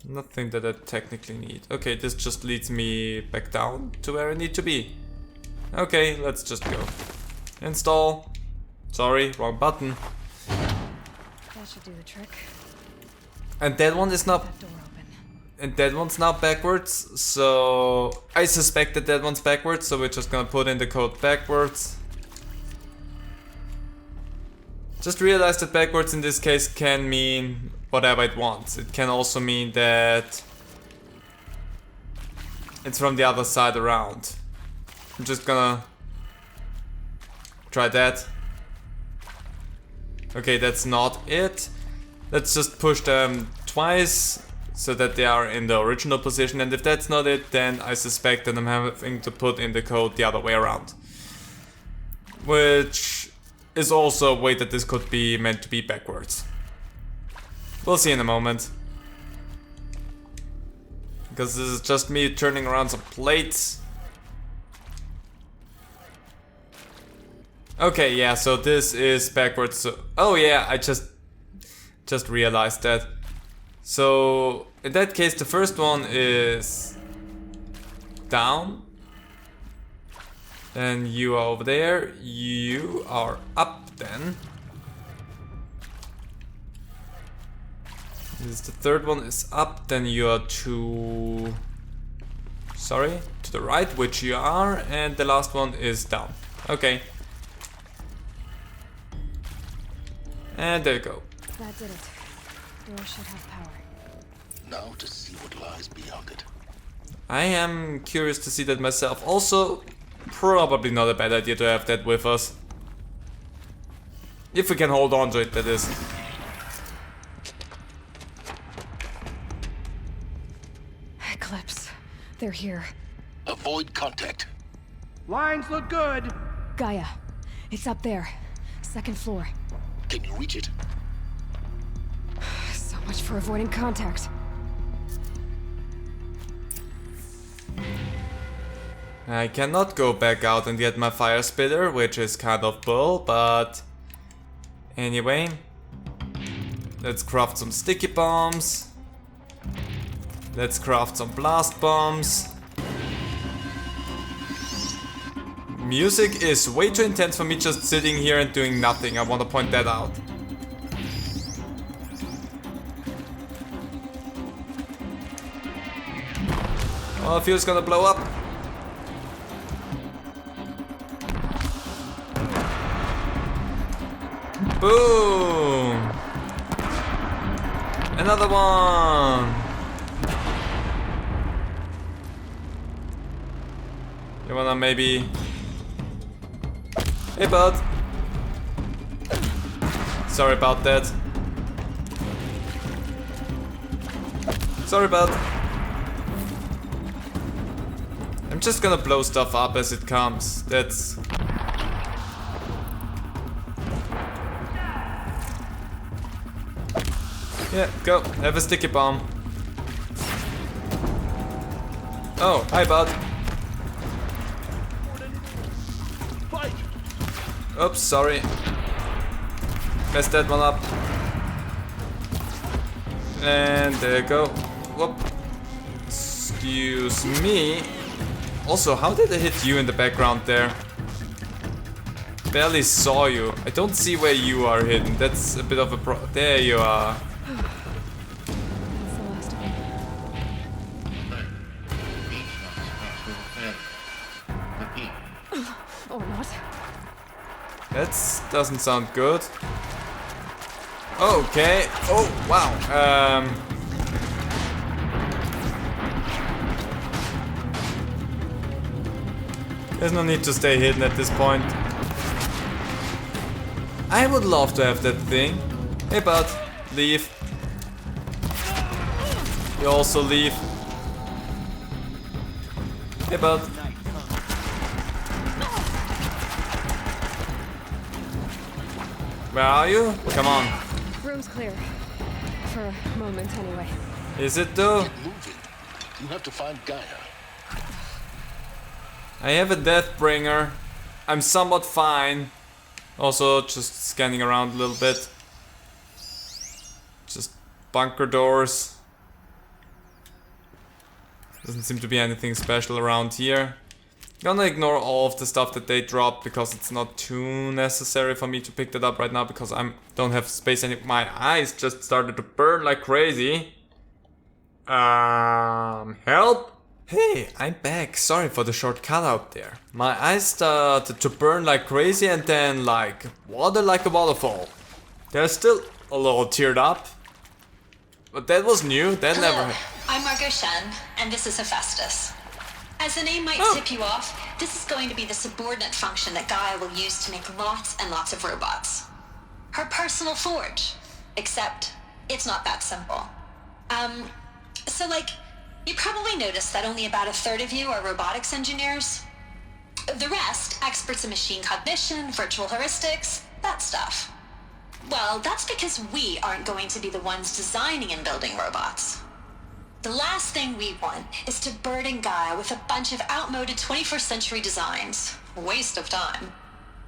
Nothing that I technically need. Okay, this just leads me back down to where I need to be. Okay, let's just go. Install. Sorry, wrong button. That should do the trick. And that one is not... That door open. And that one's not backwards, so... I suspect that that one's backwards, so we're just gonna put in the code backwards. Just realize that backwards in this case can mean whatever it wants. It can also mean that it's from the other side around. I'm just gonna try that. Okay, that's not it. Let's just push them twice so that they are in the original position, and if that's not it, then I suspect that I'm having to put in the code the other way around. Which is also a way that this could be meant to be backwards. We'll see in a moment. Because this is just me turning around some plates. Okay, yeah, so this is backwards. So, oh yeah, I just realized that. So in that case, the first one is down. Then you are over there. You are up then. This is the third one is up. Then you are to... sorry, to the right, which you are. And the last one is down. Okay. And there you go. That did it. Door should have power. Now to see what lies beyond it. I am curious to see that myself. Also, probably not a bad idea to have that with us. If we can hold on to it, that is. Eclipse. They're here. Avoid contact. Lines look good. Gaia. It's up there. 2nd floor. Can you reach it? So much for avoiding contact. I cannot go back out and get my fire spitter, which is kind of bull, but anyway. Let's craft some sticky bombs. Let's craft some blast bombs. music is way too intense for me just sitting here and doing nothing. I want to point that out. Oh, fuel's gonna blow up. Boom! Another one! You wanna maybe... Hey bud! Sorry about that. Sorry bud. I'm just gonna blow stuff up as it comes. That's... Yeah, go. Have a sticky bomb. Oh, hi bud. Oops, sorry. Messed that one up. And there you go. Whoop. Excuse me. Also, how did I hit you in the background there? Barely saw you. I don't see where you are hidden. That's a bit of a there you are. Or not. That doesn't sound good. Okay. Oh, wow. There's no need to stay hidden at this point. I would love to have that thing. Hey bud, leave. You also leave. Hey bud. Where are you? Come on. Room's clear. For a moment, anyway. Is it though? Get moving. You have to find Gaia. I have a Deathbringer. I'm somewhat fine. Also, just scanning around a little bit. Just bunker doors. Doesn't seem to be anything special around here. Gonna ignore all of the stuff that they dropped because it's not too necessary for me to pick that up right now because I don't have space and my eyes just started to burn like crazy. Help? Hey, I'm back. Sorry for the short cut out there. My eyes started to burn like crazy and then like water like a waterfall. They're still a little teared up. But that was new. That Hello, never... I'm Margo, and this is Hephaestus. As the name might tip you off, this is going to be the subordinate function that Gaia will use to make lots and lots of robots. Her personal forge. Except, it's not that simple. So like, you probably noticed that only about a third of you are robotics engineers. The rest, experts in machine cognition, virtual heuristics, that stuff. Well, that's because we aren't going to be the ones designing and building robots. The last thing we want is to burden Gaia with a bunch of outmoded 21st century designs. Waste of time.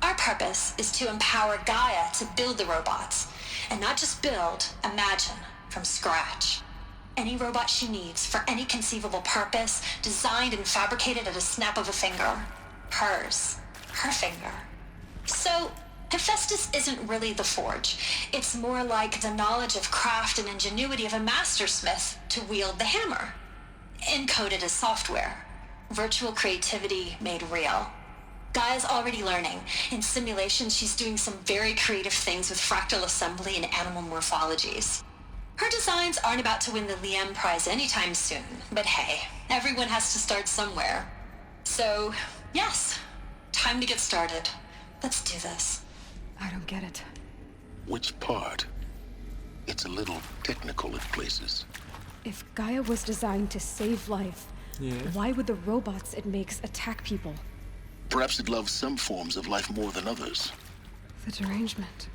Our purpose is to empower Gaia to build the robots, and not just build, imagine, from scratch. Any robot she needs for any conceivable purpose, designed and fabricated at a snap of a finger. Hers. Her finger. So, Hephaestus isn't really the forge. It's more like the knowledge of craft and ingenuity of a mastersmith to wield the hammer. Encoded as software. Virtual creativity made real. Gaia's already learning. In simulation, she's doing some very creative things with fractal assembly and animal morphologies. Her designs aren't about to win the Liam Prize anytime soon, but hey, everyone has to start somewhere. So, yes, time to get started. Let's do this. I don't get it. Which part? It's a little technical at places. If Gaia was designed to save life, yeah, why would the robots it makes attack people? Perhaps it loves some forms of life more than others. The derangement.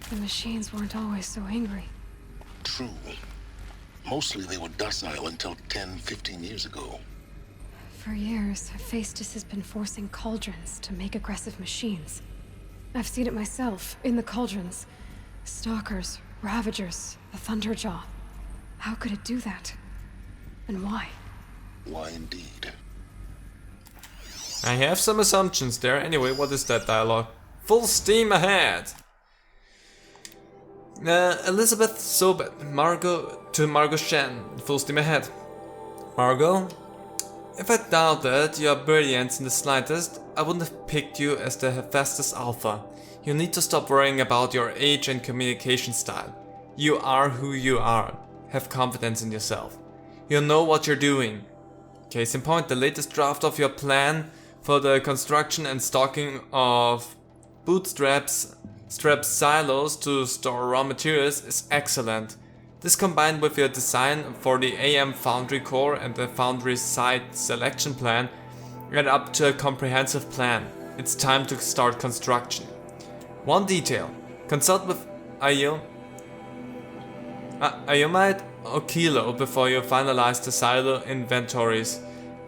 The machines weren't always so angry. True. Mostly they were docile until 10, 15 years ago. For years, Hephaestus has been forcing cauldrons to make aggressive machines. I've seen it myself, in the cauldrons. Stalkers, Ravagers, the Thunderjaw. How could it do that? And why? Why indeed? I have some assumptions there. Anyway, what is that dialogue? Full steam ahead! Elizabeth Sobek, Margo Shen, full steam ahead. Margo, if I doubted your brilliance in the slightest, I wouldn't have picked you as the Hephaestus Alpha. You need to stop worrying about your age and communication style. You are who you are. Have confidence in yourself. You know what you're doing. Case in point, the latest draft of your plan for the construction and stocking of strapped silos to store raw materials is excellent. This combined with your design for the AM Foundry core and the Foundry site selection plan add up to a comprehensive plan. It's time to start construction. One detail. Consult with Ayomite Akilo before you finalize the silo inventories.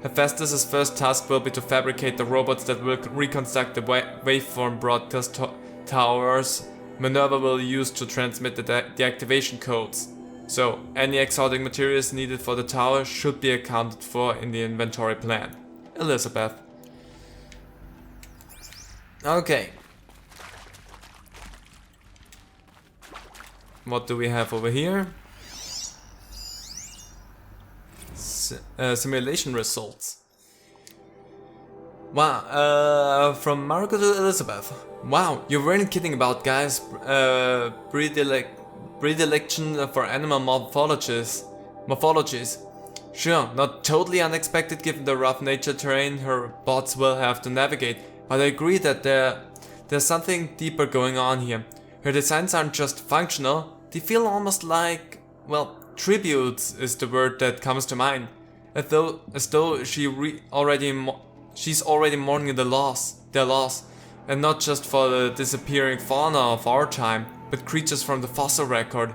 Hephaestus' first task will be to fabricate the robots that will reconstruct the waveform broadcast towers Minerva will use to transmit the deactivation codes. So, any exotic materials needed for the tower should be accounted for in the inventory plan. Elizabeth. Okay. What do we have over here? Simulation results. Wow, from Margo to Elizabeth. Wow, you weren't kidding about guys' predilection for animal morphologies. Sure, not totally unexpected given the rough nature terrain her bots will have to navigate, but I agree that there's something deeper going on here. Her designs aren't just functional, they feel almost like, well, tributes is the word that comes to mind. As though she's already mourning their loss, and not just for the disappearing fauna of our time, but creatures from the fossil record.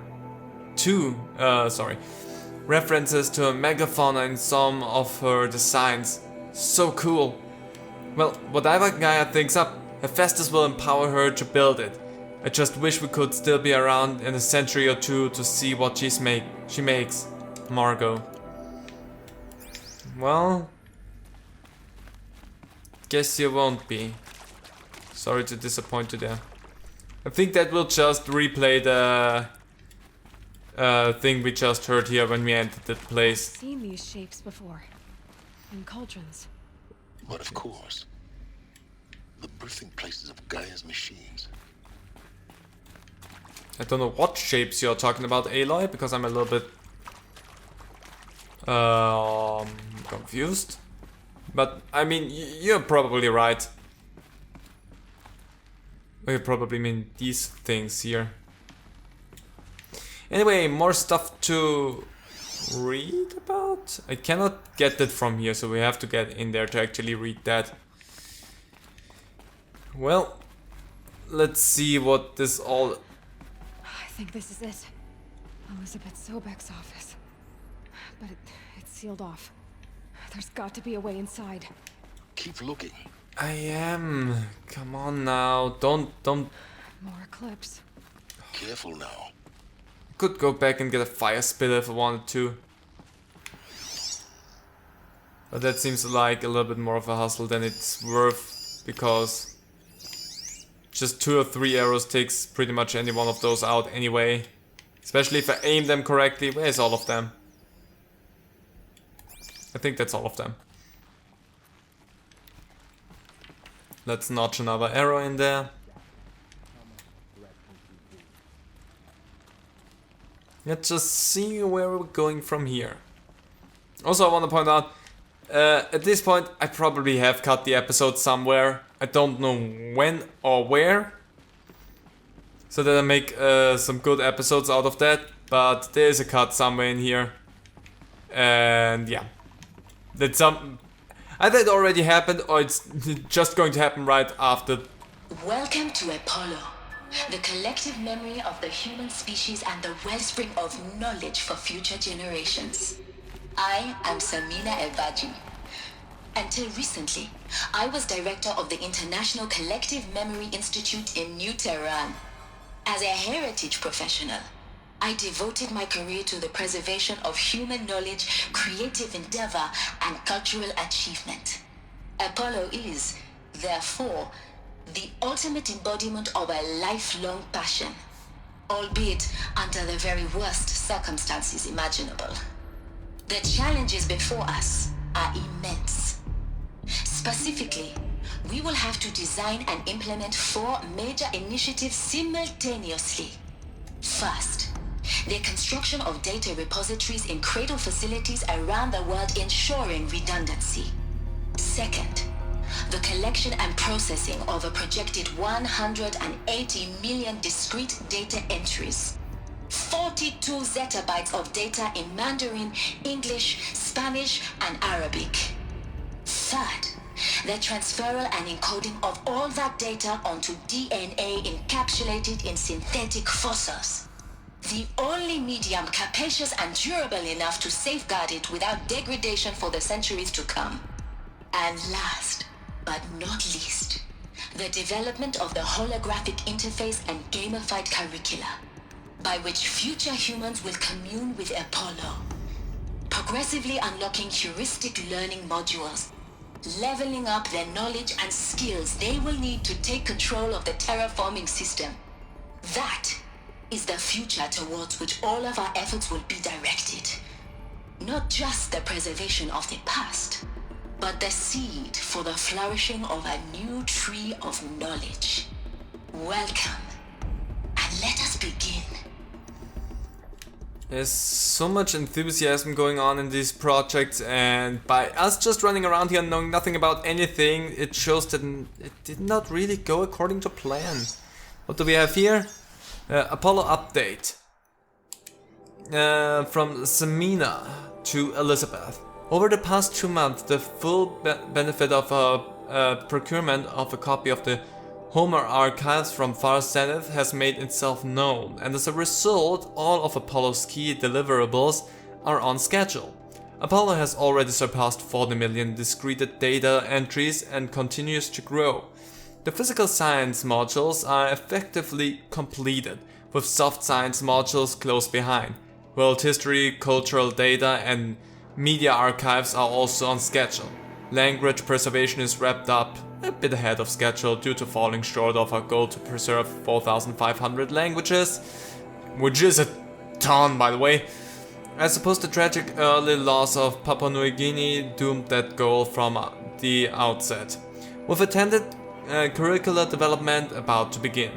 References to a megafauna in some of her designs. So cool. Well, whatever Gaia thinks up, Hephaestus will empower her to build it. I just wish we could still be around in a century or two to see what she makes. Margo. Well, guess you won't be. Sorry to disappoint you there. I think that will just replay the thing we just heard here when we entered the place. I've seen these shapes before. In cauldrons. But of course. The birthing places of Gaia's machines. I don't know what shapes you're talking about, Aloy, because I'm a little bit confused. But I mean, you're probably right. You probably mean these things here. Anyway, more stuff to read about? I cannot get that from here, so we have to get in there to actually read that. Well, let's see what this all... I think this is it. Elizabeth Sobek's office. But it's sealed off. There's got to be a way inside. Keep looking. I am. Come on now. Don't. More clips. Careful now. Could go back and get a fire spitter if I wanted to. But that seems like a little bit more of a hassle than it's worth, because just 2 or 3 arrows takes pretty much any one of those out anyway. Especially if I aim them correctly. Where's all of them? I think that's all of them. Let's notch another arrow in there. Let's just see where we're going from here. Also, I want to point out, at this point, I probably have cut the episode somewhere. I don't know when or where. So that I make some good episodes out of that. But there is a cut somewhere in here. And yeah. That's either it already happened or it's just going to happen right after. Welcome to Apollo, the collective memory of the human species and the wellspring of knowledge for future generations. I am Samina Elbaji. Until recently, I was director of the International Collective Memory Institute in New Tehran. As a heritage professional, I devoted my career to the preservation of human knowledge, creative endeavor, and cultural achievement. Apollo is, therefore, the ultimate embodiment of a lifelong passion, albeit under the very worst circumstances imaginable. The challenges before us are immense. Specifically, we will have to design and implement 4 major initiatives simultaneously. First, the construction of data repositories in cradle facilities around the world ensuring redundancy. Second, the collection and processing of a projected 180 million discrete data entries. 42 zettabytes of data in Mandarin, English, Spanish, and Arabic. Third, the transferal and encoding of all that data onto DNA encapsulated in synthetic fossils. The only medium capacious and durable enough to safeguard it without degradation for the centuries to come. And last, but not least, the development of the holographic interface and gamified curricula, by which future humans will commune with Apollo, progressively unlocking heuristic learning modules, leveling up their knowledge and skills they will need to take control of the terraforming system. That is the future towards which all of our efforts will be directed. Not just the preservation of the past, but the seed for the flourishing of a new tree of knowledge. Welcome, and let us begin. There's so much enthusiasm going on in these projects, and by us just running around here knowing nothing about anything, it shows that it did not really go according to plan. What do we have here? Apollo update. From Samina to Elizabeth. Over the past 2 months, the full benefit of a procurement of a copy of the Homer archives from Far Zenith has made itself known, and as a result, all of Apollo's key deliverables are on schedule. Apollo has already surpassed 40 million discrete data entries and continues to grow. The physical science modules are effectively completed, with soft science modules close behind. World history, cultural data, and media archives are also on schedule. Language preservation is wrapped up a bit ahead of schedule due to falling short of our goal to preserve 4,500 languages, which is a ton, by the way. I suppose the tragic early loss of Papua New Guinea doomed that goal from the outset, with attended curricular development about to begin.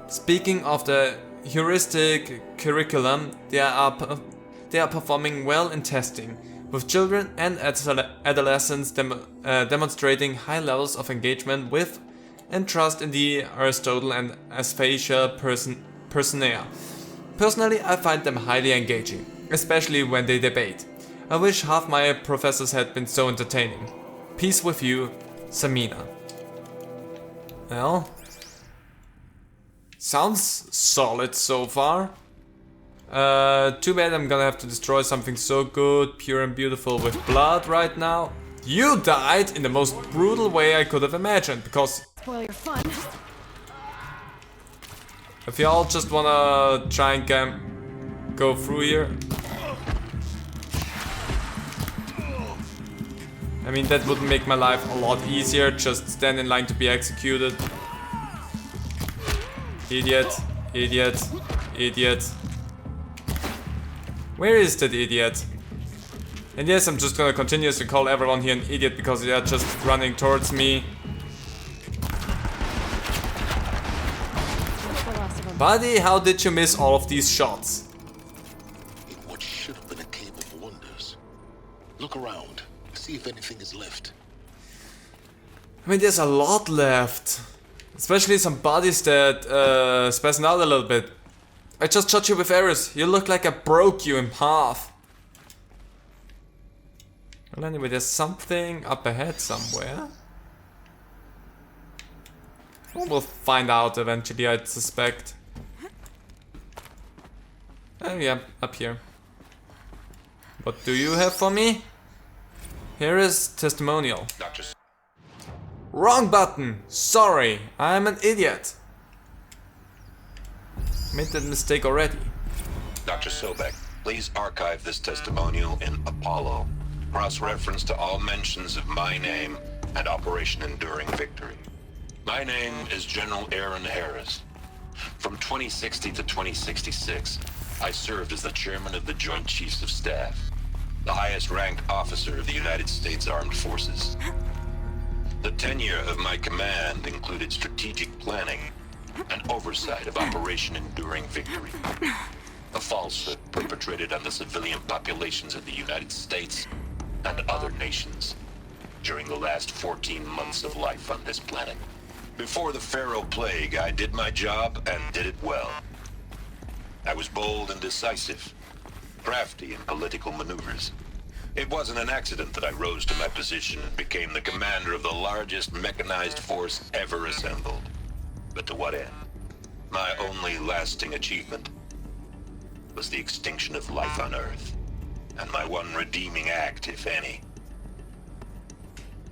Speaking of the heuristic curriculum, they are performing well in testing, with children and adolescents demonstrating high levels of engagement with and trust in the Aristotle and Aphasia persona. Personally, I find them highly engaging, especially when they debate. I wish half my professors had been so entertaining. Peace with you, Samina. Well, sounds solid so far. Too bad I'm gonna have to destroy something so good, pure and beautiful with blood right now. You died in the most brutal way I could have imagined, because Spoil your fun. if y'all just wanna try and go through here. I mean, that would make my life a lot easier, just stand in line to be executed. Idiot, idiot, idiot. Where is that idiot? And yes, I'm just gonna continuously call everyone here an idiot because they are just running towards me. Buddy, how did you miss all of these shots? In what should have been a cave of wonders. Look around, see if anything is left. I mean, there's a lot left. Especially some bodies that spazzing out a little bit. I just shot you with arrows. You look like I broke you in half. Well, anyway, there's something up ahead somewhere. We'll find out eventually, I'd suspect. Oh yeah, up here. What do you have for me? Here is testimonial. Wrong button! Sorry, I'm an idiot. Made that mistake already. Dr. Sobek, please archive this testimonial in Apollo. Cross-reference to all mentions of my name and Operation Enduring Victory. My name is General Aaron Harris. From 2060 to 2066, I served as the chairman of the Joint Chiefs of Staff, the highest-ranked officer of the United States Armed Forces. The tenure of my command included strategic planning and oversight of Operation Enduring Victory, a falsehood perpetrated on the civilian populations of the United States and other nations during the last 14 months of life on this planet. Before the Pharaoh Plague, I did my job and did it well. I was bold and decisive, crafty in political maneuvers. It wasn't an accident that I rose to my position and became the commander of the largest mechanized force ever assembled. But to what end? My only lasting achievement was the extinction of life on Earth. And my one redeeming act, if any,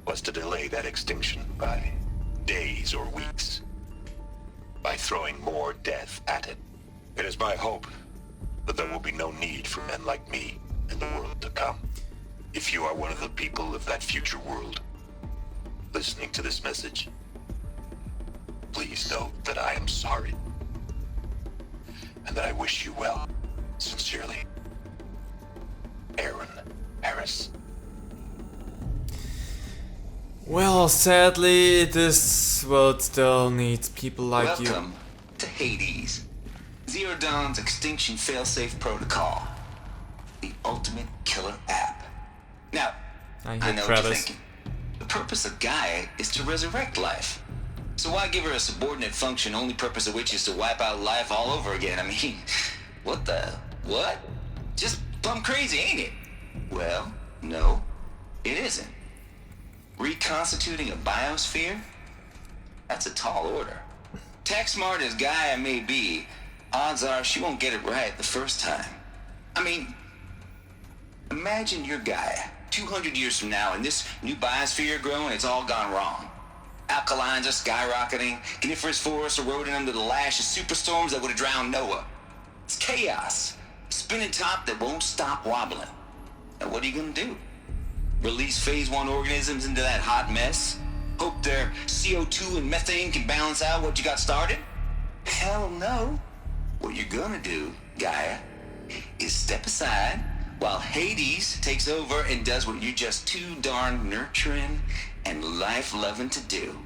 was to delay that extinction by days or weeks, by throwing more death at it. It is my hope that there will be no need for men like me in the world to come. If you are one of the people of that future world listening to this message, please know that I am sorry and that I wish you well. Sincerely, Aaron Harris. Well, sadly, this world still needs people like you. Welcome to Hades, Zero Dawn's extinction failsafe protocol, the ultimate killer app. Now, I know what you're thinking. The purpose of Gaia is to resurrect life. So why give her a subordinate function, only purpose of which is to wipe out life all over again? I mean, what? Just plumb crazy, ain't it? Well, no, it isn't. Reconstituting a biosphere? That's a tall order. Tech smart as Gaia may be, odds are she won't get it right the first time. I mean, imagine you're Gaia, 200 years from now, and this new biosphere growing, it's all gone wrong. Alkalines are skyrocketing, coniferous forests eroding under the lash of superstorms that would have drowned Noah. It's chaos, spinning top that won't stop wobbling. Now what are you gonna do? Release phase 1 organisms into that hot mess? Hope their CO2 and methane can balance out what you got started? Hell no. What you're gonna do, Gaia, is step aside while Hades takes over and does what you're just too darn nurturing and life-loving to do,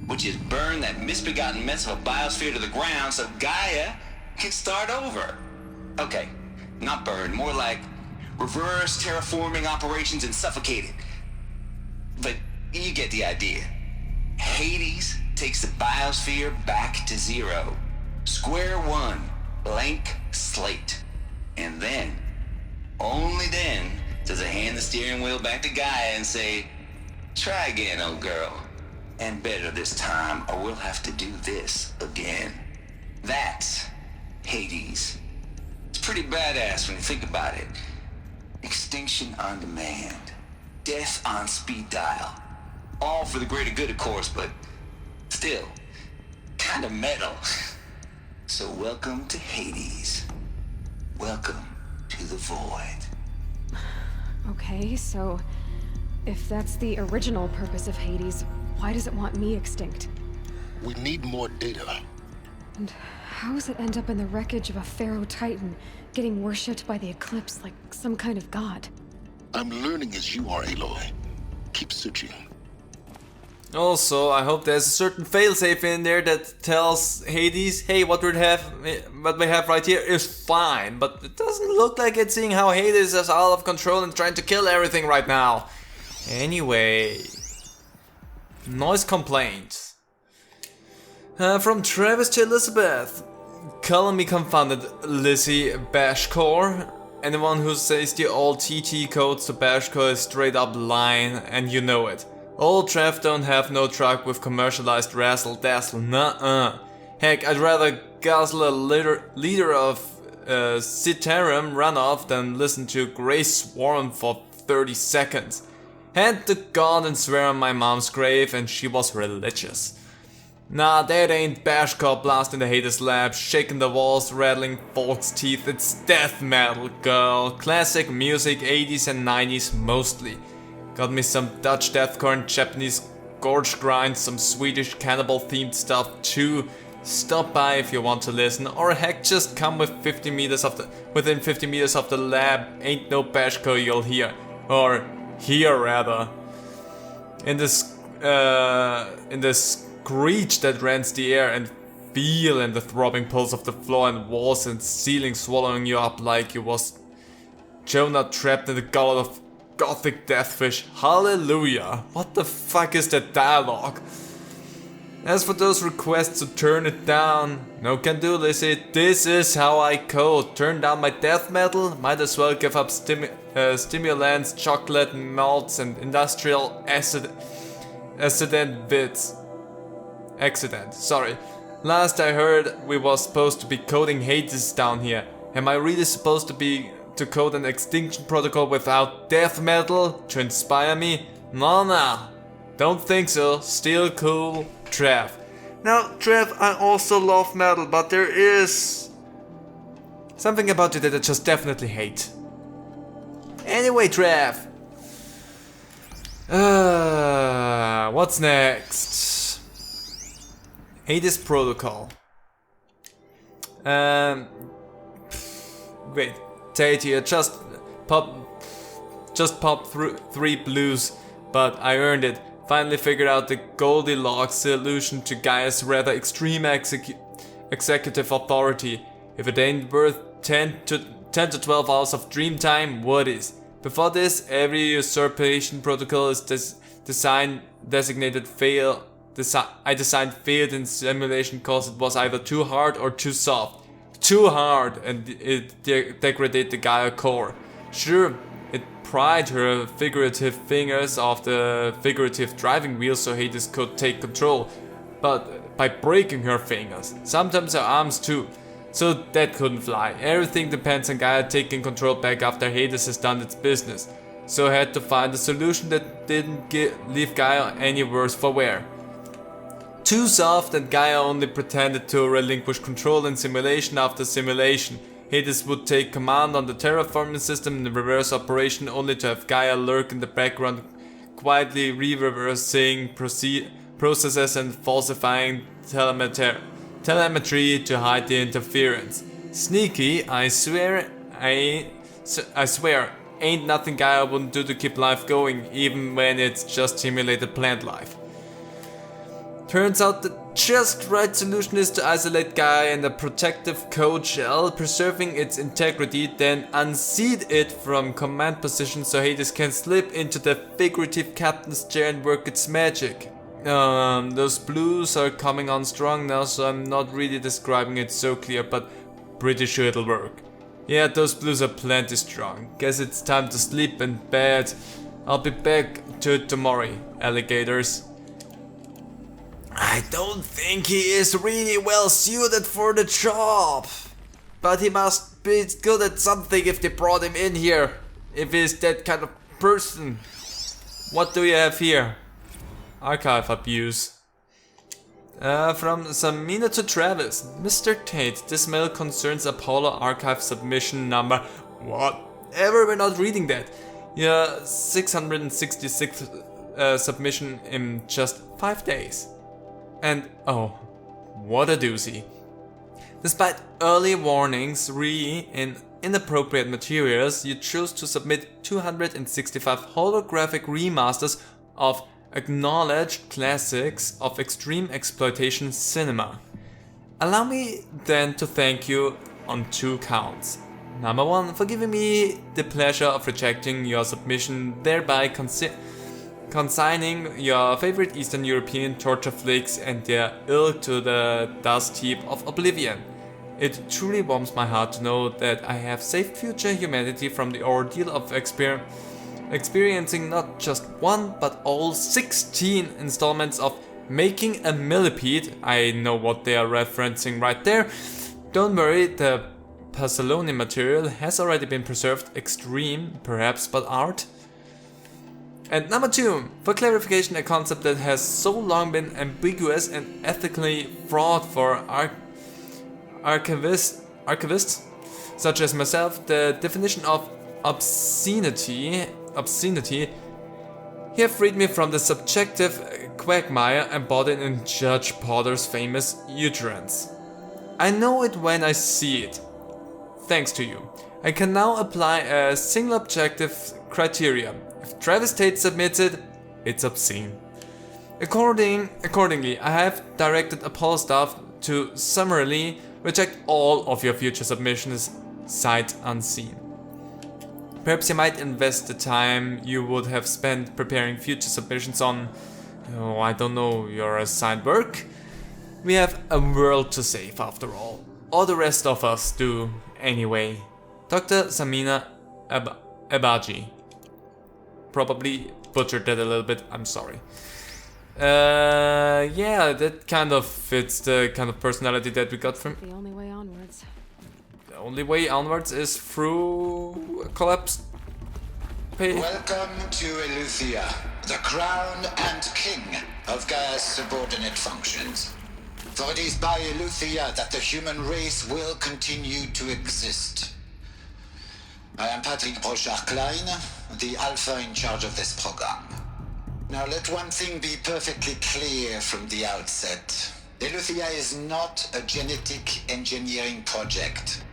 which is burn that misbegotten mess of a biosphere to the ground so Gaia can start over. Okay, not burn, more like reverse terraforming operations and suffocate it. But you get the idea. Hades takes the biosphere back to zero. Square one, blank slate. And then, only then, does it hand the steering wheel back to Gaia and say, try again, old girl. And better this time, or we'll have to do this again. That's Hades. It's pretty badass when you think about it. Extinction on demand. Death on speed dial. All for the greater good, of course, but still, kind of metal. So welcome to Hades. Welcome to the void. Okay, so if that's the original purpose of Hades, why does it want me extinct? We need more data. And how does it end up in the wreckage of a Pharaoh Titan, getting worshipped by the Eclipse like some kind of god? I'm learning as you are, Aloy. Keep searching. Also, I hope there's a certain failsafe in there that tells Hades, hey, what we have right here is fine, but it doesn't look like it, seeing how Hades is out of control and trying to kill everything right now. Anyway, noise complaints. From Travis to Elizabeth. Call me confounded, Lizzie Bashcore. Anyone who says the old TT codes to Bashcore is straight up lying, and you know it. Old Trev don't have no truck with commercialized razzle dazzle, nuh-uh. Heck, I'd rather guzzle a liter of Citarum runoff than listen to Grey Swarm for 30 seconds. Hand to God and swear on my mom's grave, and she was religious. Nah, that ain't Bashcore blasting the Hades lab, shaking the walls, rattling folks' teeth. It's death metal, girl. Classic music, 80s and 90s mostly. Got me some Dutch deathcore and Japanese gorge grind, some Swedish cannibal themed stuff too. Stop by if you want to listen, or heck, just come within 50 meters of the lab. Ain't no bashko you'll hear, or hear rather. In this screech that rends the air, and feel in the throbbing pulse of the floor and walls and ceiling swallowing you up like you was Jonah trapped in the gullet of gothic deathfish. Hallelujah! What the fuck is that dialogue? As for those requests to turn it down, no can do, Lizzie. This is how I code. Turn down my death metal? Might as well give up stimulants, chocolate, malts, and industrial accident bits. Accident, sorry. Last I heard, we was supposed to be coding Hades down here. Am I really supposed to code an extinction protocol without death metal to inspire me? No. Don't think so. Still cool. Trev. Now, Trev, I also love metal, but there is something about it that I just definitely hate. Anyway, Trev. What's next? Hades protocol. Wait, Tate here, just popped through 3 blues, but I earned it. Finally figured out the Goldilocks solution to Gaia's rather extreme executive authority. If it ain't worth 10 to 12 hours of dream time, what is? Before this, every usurpation protocol is designated fail. I designed failed in simulation cause it was either too hard or too soft. Too hard, and it degraded the Gaia core. Sure, it pried her figurative fingers off the figurative driving wheel so Hades could take control, but by breaking her fingers, sometimes her arms too. So that couldn't fly. Everything depends on Gaia taking control back after Hades has done its business. So I had to find a solution that didn't leave Gaia any worse for wear. Too soft, and Gaia only pretended to relinquish control in simulation after simulation. Hades would take command on the terraforming system in the reverse operation, only to have Gaia lurk in the background, quietly reversing processes and falsifying telemetry to hide the interference. Sneaky, I swear, ain't nothing Gaia wouldn't do to keep life going, even when it's just simulated plant life. Turns out the just right solution is to isolate Gaia in a protective code shell, preserving its integrity, then unseat it from command position so Hades can slip into the figurative captain's chair and work its magic. Those blues are coming on strong now, so I'm not really describing it so clear, but pretty sure it'll work. Yeah, those blues are plenty strong. Guess it's time to sleep in bed. I'll be back to it tomorrow, alligators. I don't think he is really well suited for the job. But he must be good at something if they brought him in here. If he's that kind of person. What do you have here? Archive abuse. From Samina to Travis. Mr. Tate, this mail concerns Apollo archive submission number... Whatever, we're not reading that. Your 666th submission in just 5 days. And oh, what a doozy. Despite early warnings in inappropriate materials, you chose to submit 265 holographic remasters of acknowledged classics of extreme exploitation cinema. Allow me then to thank you on 2 counts. Number 1, for giving me the pleasure of rejecting your submission, thereby consigning your favorite Eastern European torture flicks and their ilk to the dust heap of oblivion. It truly warms my heart to know that I have saved future humanity from the ordeal of experiencing not just one but all 16 installments of Making a Millipede. I know what they are referencing right there. Don't worry, the Pasolini material has already been preserved. Extreme, perhaps, but art. And number 2, for clarification, a concept that has so long been ambiguous and ethically fraught for archivists such as myself, the definition of obscenity You have freed me from the subjective quagmire embodied in Judge Potter's famous uterance. I know it when I see it. Thanks to you, I can now apply a single objective criteria. If Travis Tate submits it, it's obscene. Accordingly, I have directed Apollo staff to summarily reject all of your future submissions sight unseen. Perhaps you might invest the time you would have spent preparing future submissions on, I don't know, your assigned work? We have a world to save after all. All the rest of us do, anyway. Dr. Samina Abaji. Probably butchered that a little bit, I'm sorry. Yeah, that kind of fits the kind of personality that we got from... The only way onwards. The only way onwards is through a collapsed... Welcome to Eleuthia, the crown and king of Gaia's subordinate functions. For it is by Eleuthia that the human race will continue to exist. I am Patrick Brochard-Klein, the Alpha in charge of this program. Now let one thing be perfectly clear from the outset. Eleuthia is not a genetic engineering project.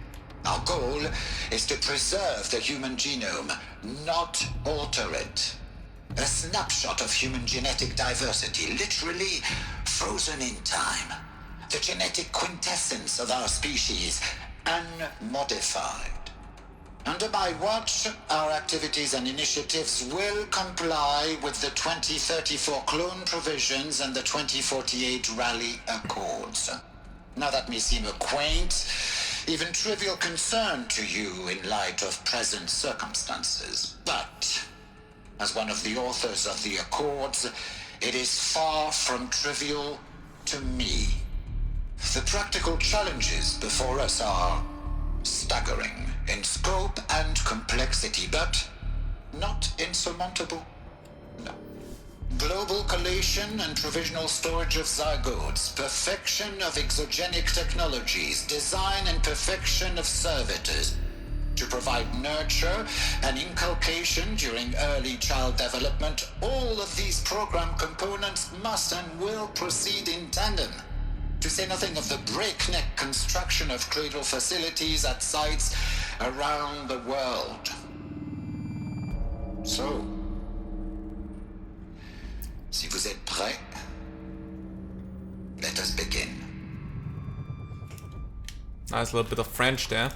Our goal is to preserve the human genome, not alter it. A snapshot of human genetic diversity, literally frozen in time. The genetic quintessence of our species, unmodified. Under my watch, our activities and initiatives will comply with the 2034 clone provisions and the 2048 Rally Accords. Now that may seem a quaint, even trivial concern to you in light of present circumstances, but as one of the authors of the Accords, it is far from trivial to me. The practical challenges before us are staggering in scope and complexity, but not insurmountable. No. Global collation and provisional storage of zygotes, perfection of exogenic technologies, design and perfection of servitors to provide nurture and inculcation during early child development. All of these program components must and will proceed in tandem. To say nothing of the breakneck construction of cradle facilities at sites around the world. So, si vous êtes prêts, let us begin. Nice little bit of French there.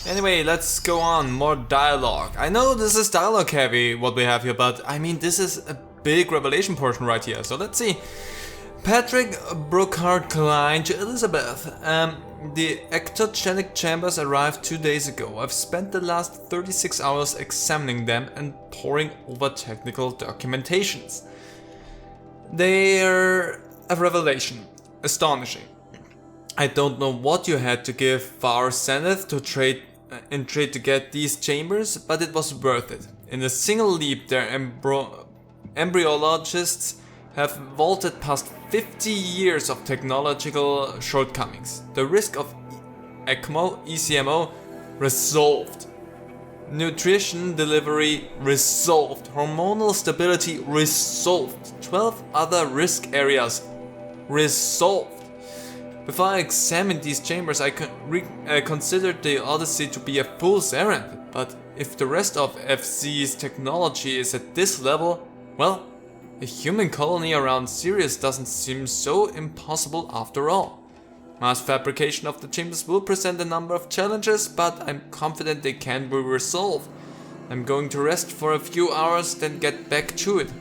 Anyway, let's go on. More dialogue. I know this is dialogue heavy, what we have here, but I mean, this is a big revelation portion right here. So let's see. Patrick Brocard-Klein to Elizabeth. The ectogenic chambers arrived 2 days ago. I've spent the last 36 hours examining them and poring over technical documentations. They're a revelation. Astonishing. I don't know what you had to give Far Zenith to trade to get these chambers, but it was worth it. In a single leap, their embryologists have vaulted past 50 years of technological shortcomings. The risk of ECMO, ECMO, resolved. Nutrition delivery, resolved. Hormonal stability, resolved. 12 other risk areas, resolved. Before I examined these chambers, I considered the Odyssey to be a fool's errand. But if the rest of FZ's technology is at this level, well, a human colony around Sirius doesn't seem so impossible after all. Mass fabrication of the chambers will present a number of challenges, but I'm confident they can be resolved. I'm going to rest for a few hours, then get back to it.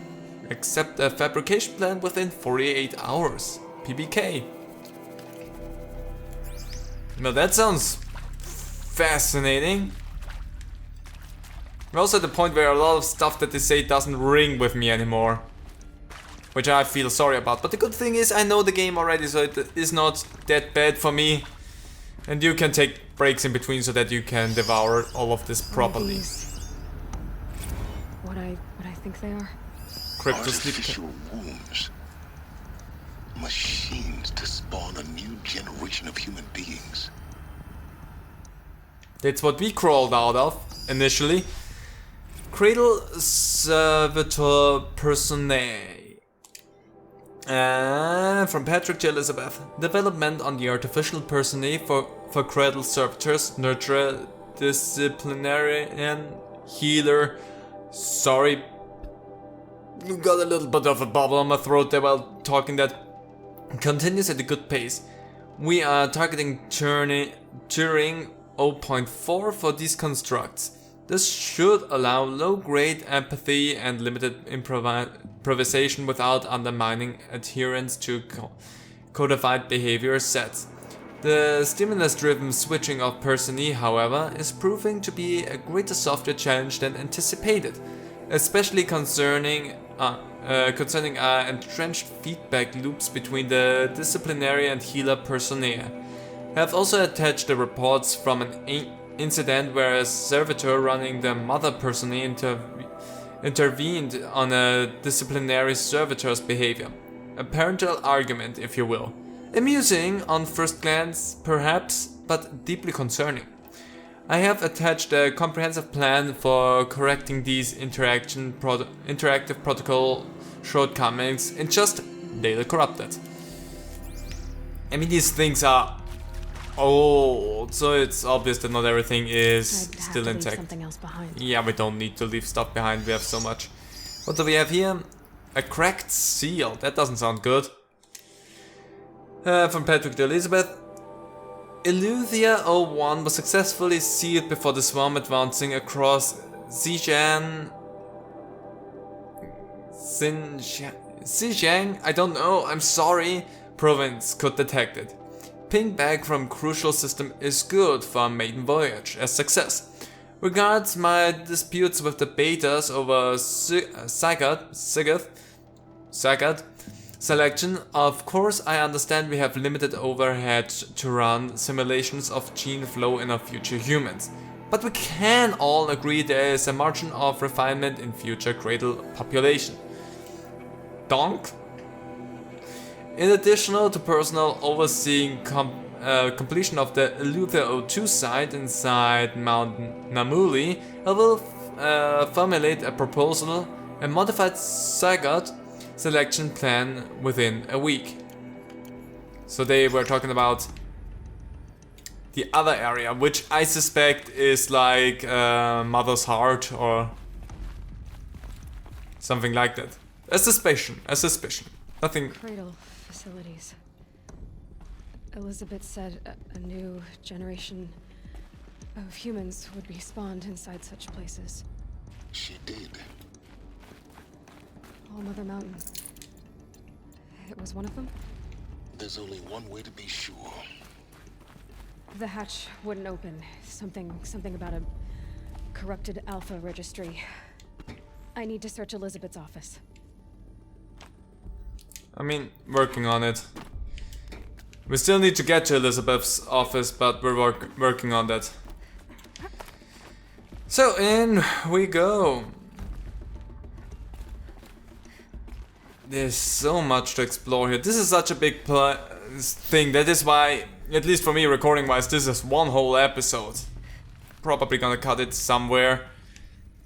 Accept a fabrication plan within 48 hours. PBK. Well, that sounds fascinating. We're also at the point where a lot of stuff that they say doesn't ring with me anymore, which I feel sorry about. But the good thing is I know the game already, so it is not that bad for me. And you can take breaks in between so that you can devour all of this properly. What I think they are? Artificial wombs. Machines to spawn a new generation of human beings. That's what we crawled out of initially. Cradle Servitor Personae. From Patrick to Elizabeth. Development on the artificial personae for Cradle Servitors, Nurturer, Disciplinarian, Healer. Sorry, got a little bit of a bubble on my throat there while talking that. Continues at a good pace. We are targeting Turing 0.4 for these constructs. This should allow low-grade empathy and limited improvisation without undermining adherence to codified behavior sets. The stimulus-driven switching of personae, however, is proving to be a greater software challenge than anticipated, especially concerning entrenched feedback loops between the disciplinary and healer personae. I have also attached the reports from an incident where a servitor running the mother personae intervened on a disciplinary servitor's behavior. A parental argument, if you will. Amusing on first glance, perhaps, but deeply concerning. I have attached a comprehensive plan for correcting these interactive protocol shortcomings in just Data Corrupted. I mean, these things are old, so it's obvious that not everything is still intact. Something else behind. Yeah, we don't need to leave stuff behind, we have so much. What do we have here? A cracked seal, that doesn't sound good. From Patrick to Elizabeth. Eleuthia 01 was successfully sealed before the swarm advancing across Xinjiang, I don't know, I'm sorry, province could detect it. Ping back from crucial system is good for a maiden voyage, a success. Regards my disputes with the betas over Sagat selection, of course I understand we have limited overhead to run simulations of gene flow in our future humans. But we can all agree there is a margin of refinement in future cradle population. Donk? In addition to personal overseeing completion of the Eleuthia 02 site inside Mount Namuli, I will formulate a proposal, a modified Sagat selection plan within a week. So they were talking about the other area, which I suspect is like Mother's Heart or something like that. A suspicion. Nothing. Cradle facilities. Elizabeth said a new generation of humans would be spawned inside such places. She did. All Mother Mountain. It was one of them? There's only one way to be sure. The hatch wouldn't open. Something about a corrupted alpha registry. I need to search Elizabeth's office. I mean, working on it. We still need to get to Elizabeth's office, but we're working on that. So in we go. There's so much to explore here. This is such a big thing. That is why, at least for me, recording wise, this is one whole episode. Probably gonna cut it somewhere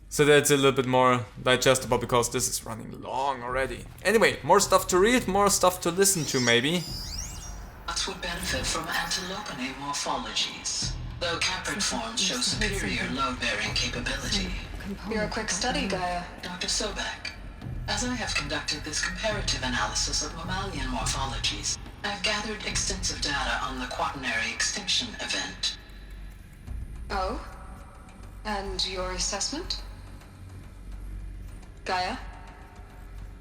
so that it's a little bit more digestible, because this is running long already. Anyway, more stuff to read, more stuff to listen to maybe. Nuts would benefit from antilopinae morphologies, though caprid forms show superior load-bearing capability. You're a quick study, Gaia. Dr. Sobek, as I have conducted this comparative analysis of mammalian morphologies, I've gathered extensive data on the quaternary extinction event. Oh? And your assessment? Gaia?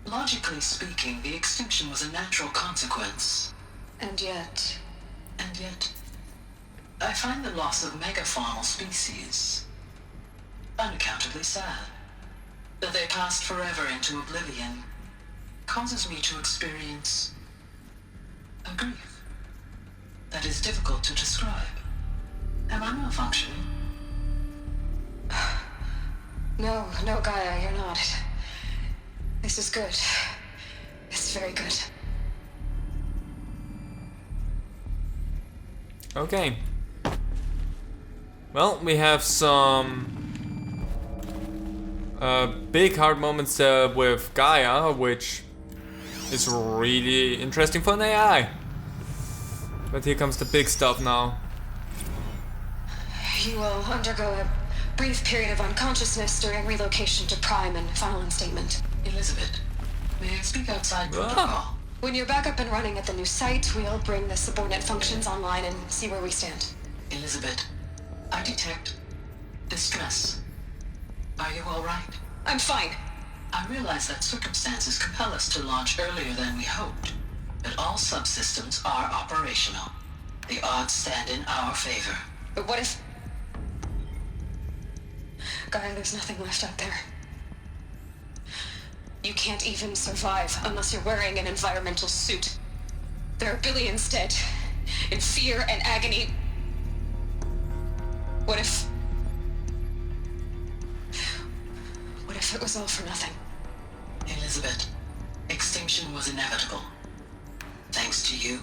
Logically speaking, the extinction was a natural consequence. And yet, I find the loss of megafaunal species unaccountably sad. That they passed forever into oblivion causes me to experience a grief that is difficult to describe. Am I malfunctioning? No, Gaia, you're not. This is good. It's very good. Okay. Well, we have some big hard moments with Gaia, which is really interesting for an AI. But here comes the big stuff now. You will undergo a brief period of unconsciousness during relocation to Prime and final instatement. Elizabeth, may I speak outside protocol? When you're back up and running at the new site, we'll bring the subordinate functions online and see where we stand. Elizabeth, I detect distress. Are you all right? I'm fine. I realize that circumstances compel us to launch earlier than we hoped, but all subsystems are operational. The odds stand in our favor. But what if... Gaia, there's nothing left out there. You can't even survive unless you're wearing an environmental suit. There are billions dead, in fear and agony. What if it was all for nothing? Elizabeth, extinction was inevitable. Thanks to you,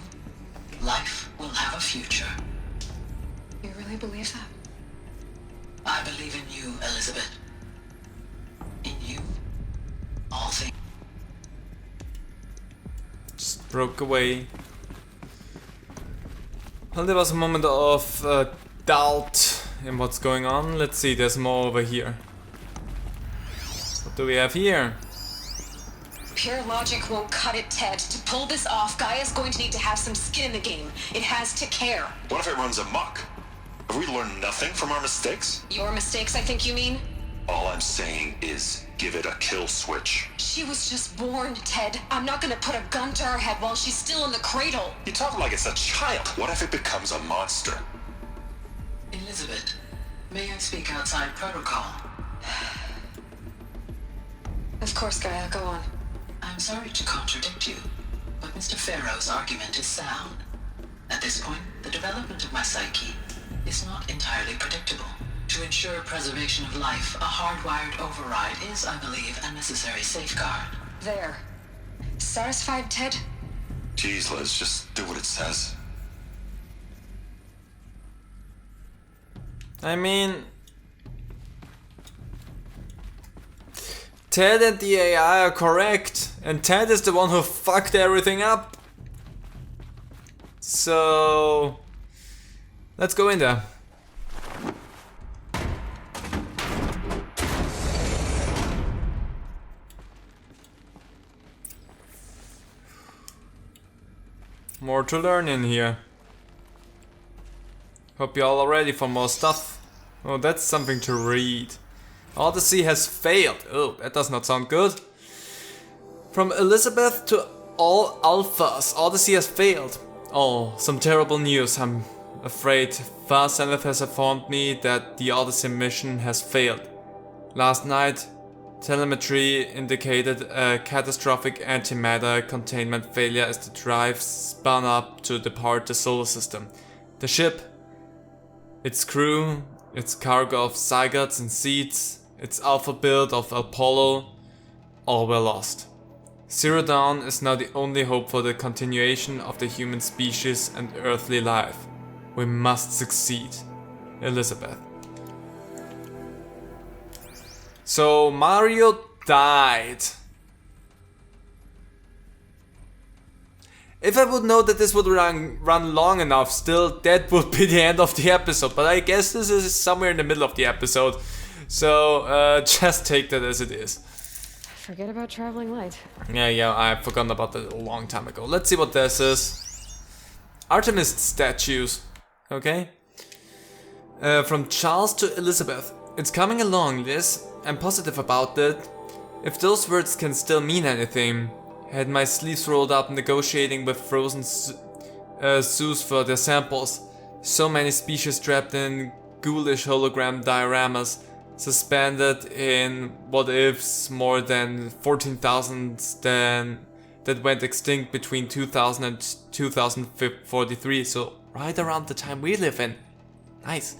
life will have a future. You really believe that? I believe in you, Elizabeth. In you, all things. Just broke away. Well, there was a moment of doubt in what's going on. Let's see, there's more over here. What do we have here? Pure logic won't cut it, Ted. To pull this off, Gaia's going to need to have some skin in the game. It has to care. What if it runs amok? Have we learned nothing from our mistakes? Your mistakes, I think you mean? All I'm saying is give it a kill switch. She was just born, Ted. I'm not gonna put a gun to her head while she's still in the cradle. You talk like it's a child. What if it becomes a monster? Elizabeth, may I speak outside protocol? Of course, Gaia, go on. I'm sorry to contradict you, but Mr. Farrow's argument is sound. At this point, the development of my psyche is not entirely predictable. To ensure preservation of life, a hardwired override is, I believe, a necessary safeguard. There. Satisfied, Ted? Jeez, Liz, just do what it says. I mean... Ted and the AI are correct, and Ted is the one who fucked everything up. So... let's go in there. More to learn in here. Hope you all are ready for more stuff. Oh, that's something to read. Odyssey has failed. Oh, that does not sound good. From Elizabeth to all alphas, Odyssey has failed. Oh, some terrible news. I'm afraid Fast Zenith has informed me that the Odyssey mission has failed. Last night, telemetry indicated a catastrophic antimatter containment failure as the drive spun up to depart the solar system. The ship, its crew, its cargo of zygotes and seeds, its alpha build of Apollo, all were lost. Zero Dawn is now the only hope for the continuation of the human species and earthly life. We must succeed. Elizabeth. So Mario died. If I would know that this would run long enough, still that would be the end of the episode. But I guess this is somewhere in the middle of the episode. So just take that as it is. Forget about traveling light. Yeah, I've forgotten about that a long time ago. Let's see what this is. Artemis statues. Okay. From Charles to Elizabeth. It's coming along, Liz. I'm positive about it. If those words can still mean anything. Had my sleeves rolled up negotiating with frozen zoos for their samples. So many species trapped in ghoulish hologram dioramas. Suspended in what ifs, more than 14,000 that went extinct between 2000 and 2043, so right around the time we live in. Nice.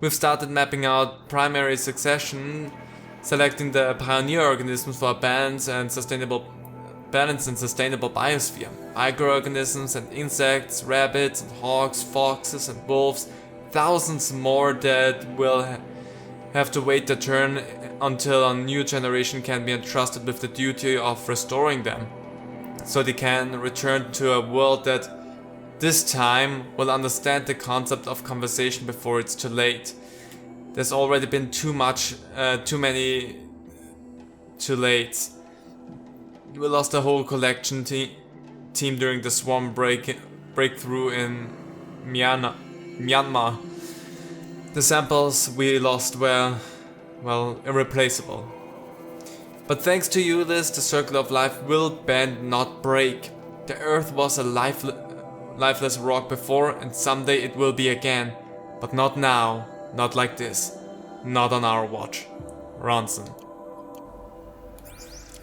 We've started mapping out primary succession, selecting the pioneer organisms for a balanced and sustainable biosphere. Microorganisms and insects, rabbits and hawks, foxes and wolves, thousands more that will have to wait their turn until a new generation can be entrusted with the duty of restoring them, so they can return to a world that this time will understand the concept of conversation before it's too late. There's already been too many too late. We lost the whole collection team during the swarm breakthrough in Myanmar. The samples we lost were, well, irreplaceable. But thanks to you, Liz, the circle of life will bend, not break. The Earth was a lifeless rock before, and someday it will be again. But not now, not like this. Not on our watch. Ronson.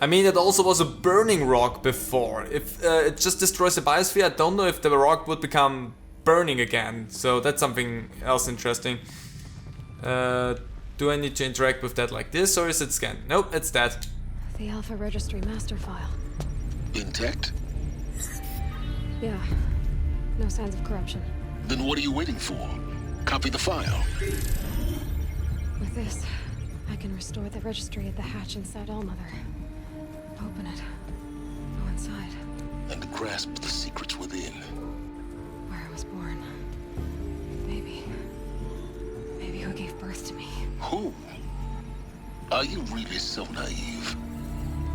I mean, it also was a burning rock before. If it just destroys the biosphere, I don't know if the rock would become burning again. So that's something else interesting. Do I need to interact with that like this, or is it scanned? Nope, it's that. The Alpha Registry master file. Intact? Yeah. No signs of corruption. Then what are you waiting for? Copy the file. With this, I can restore the registry at the hatch inside Allmother. Open it. Go inside. And grasp the secrets within. Where I was born. Maybe who gave birth to me. Who? Are you really so naive?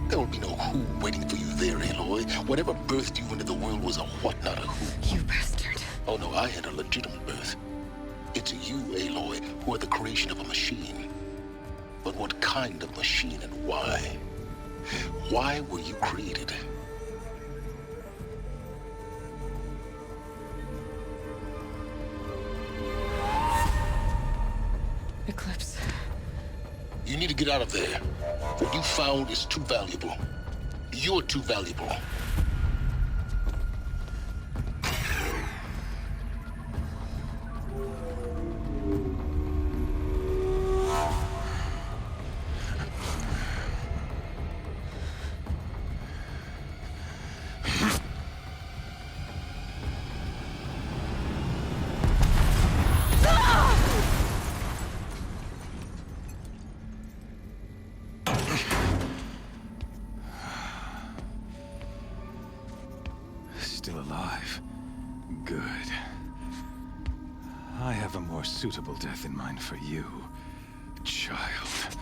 There will be no who waiting for you there, Aloy. Whatever birthed you into the world was a what, not a who. You bastard. Oh no, I had a legitimate birth. It's you, Aloy, who are the creation of a machine. But what kind of machine and why? Why were you created? Eclipse. You need to get out of there. What you found is too valuable. You're too valuable. Still alive. Good. I have a more suitable death in mind for you, child.